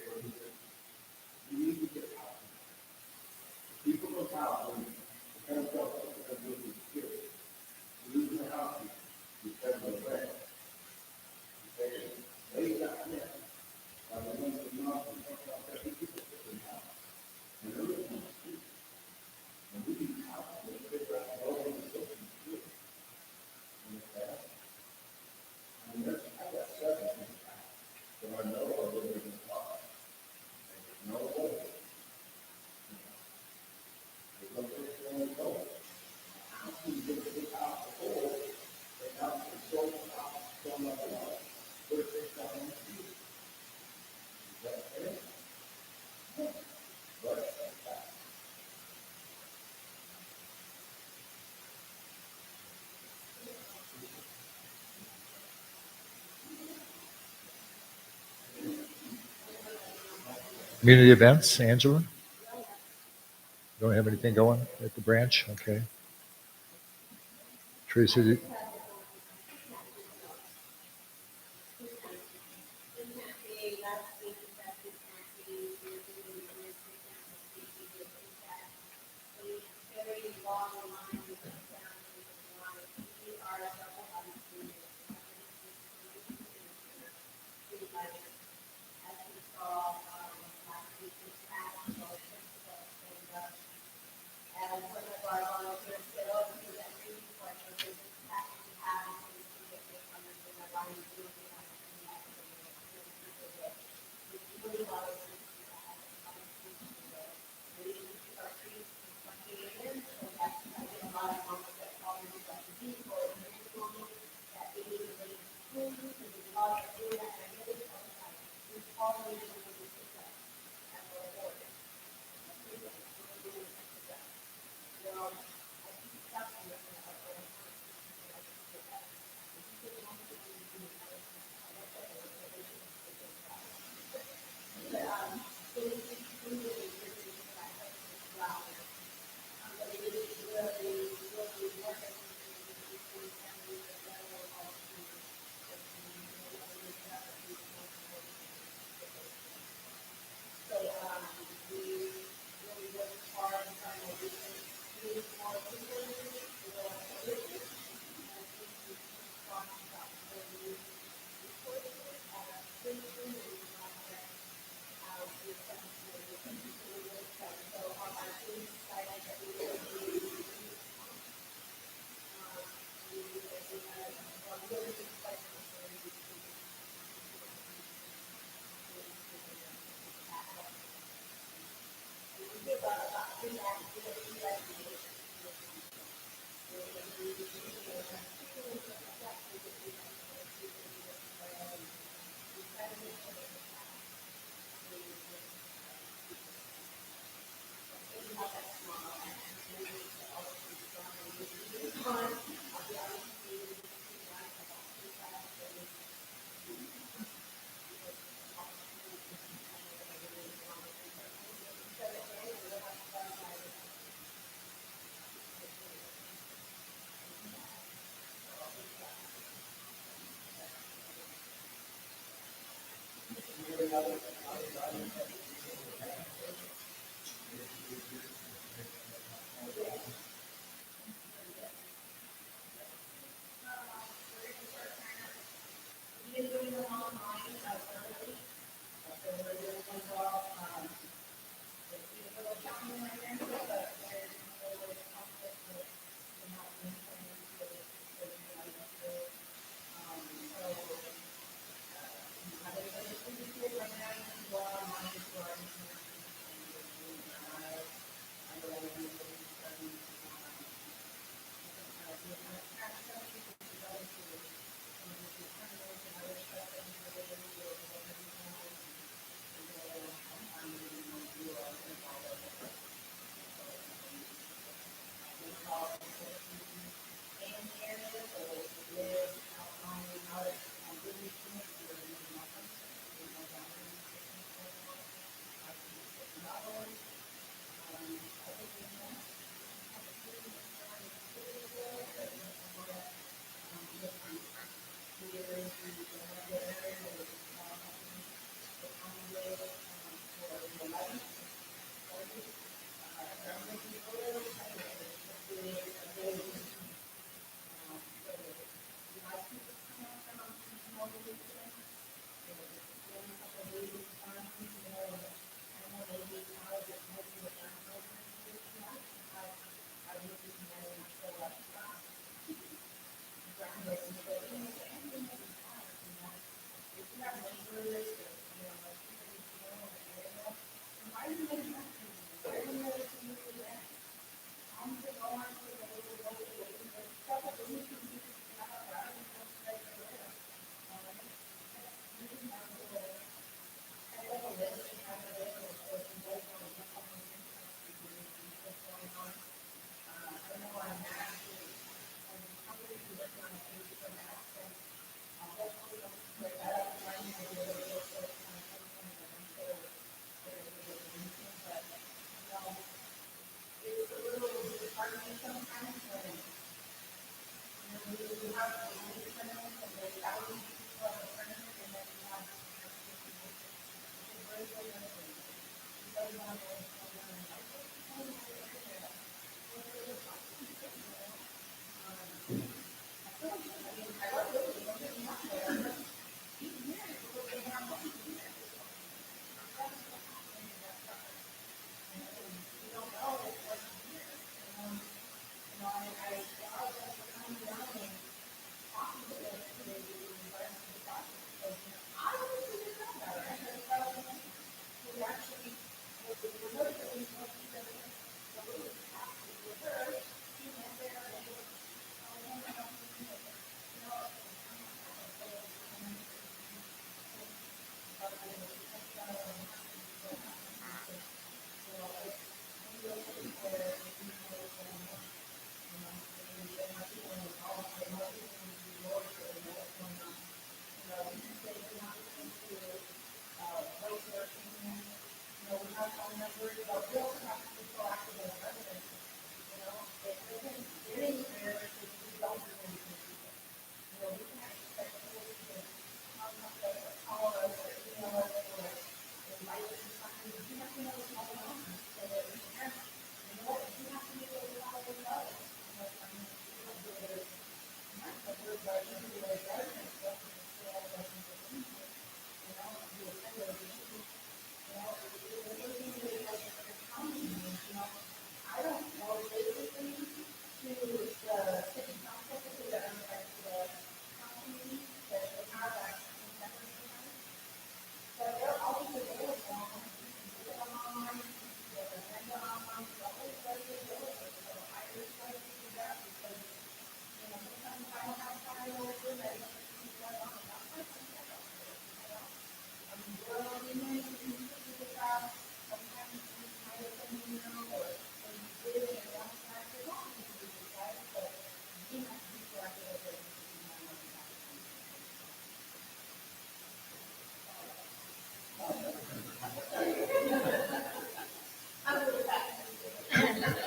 Community events, Angela? Don't have anything going at the branch? Okay. Teresa,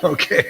Okay.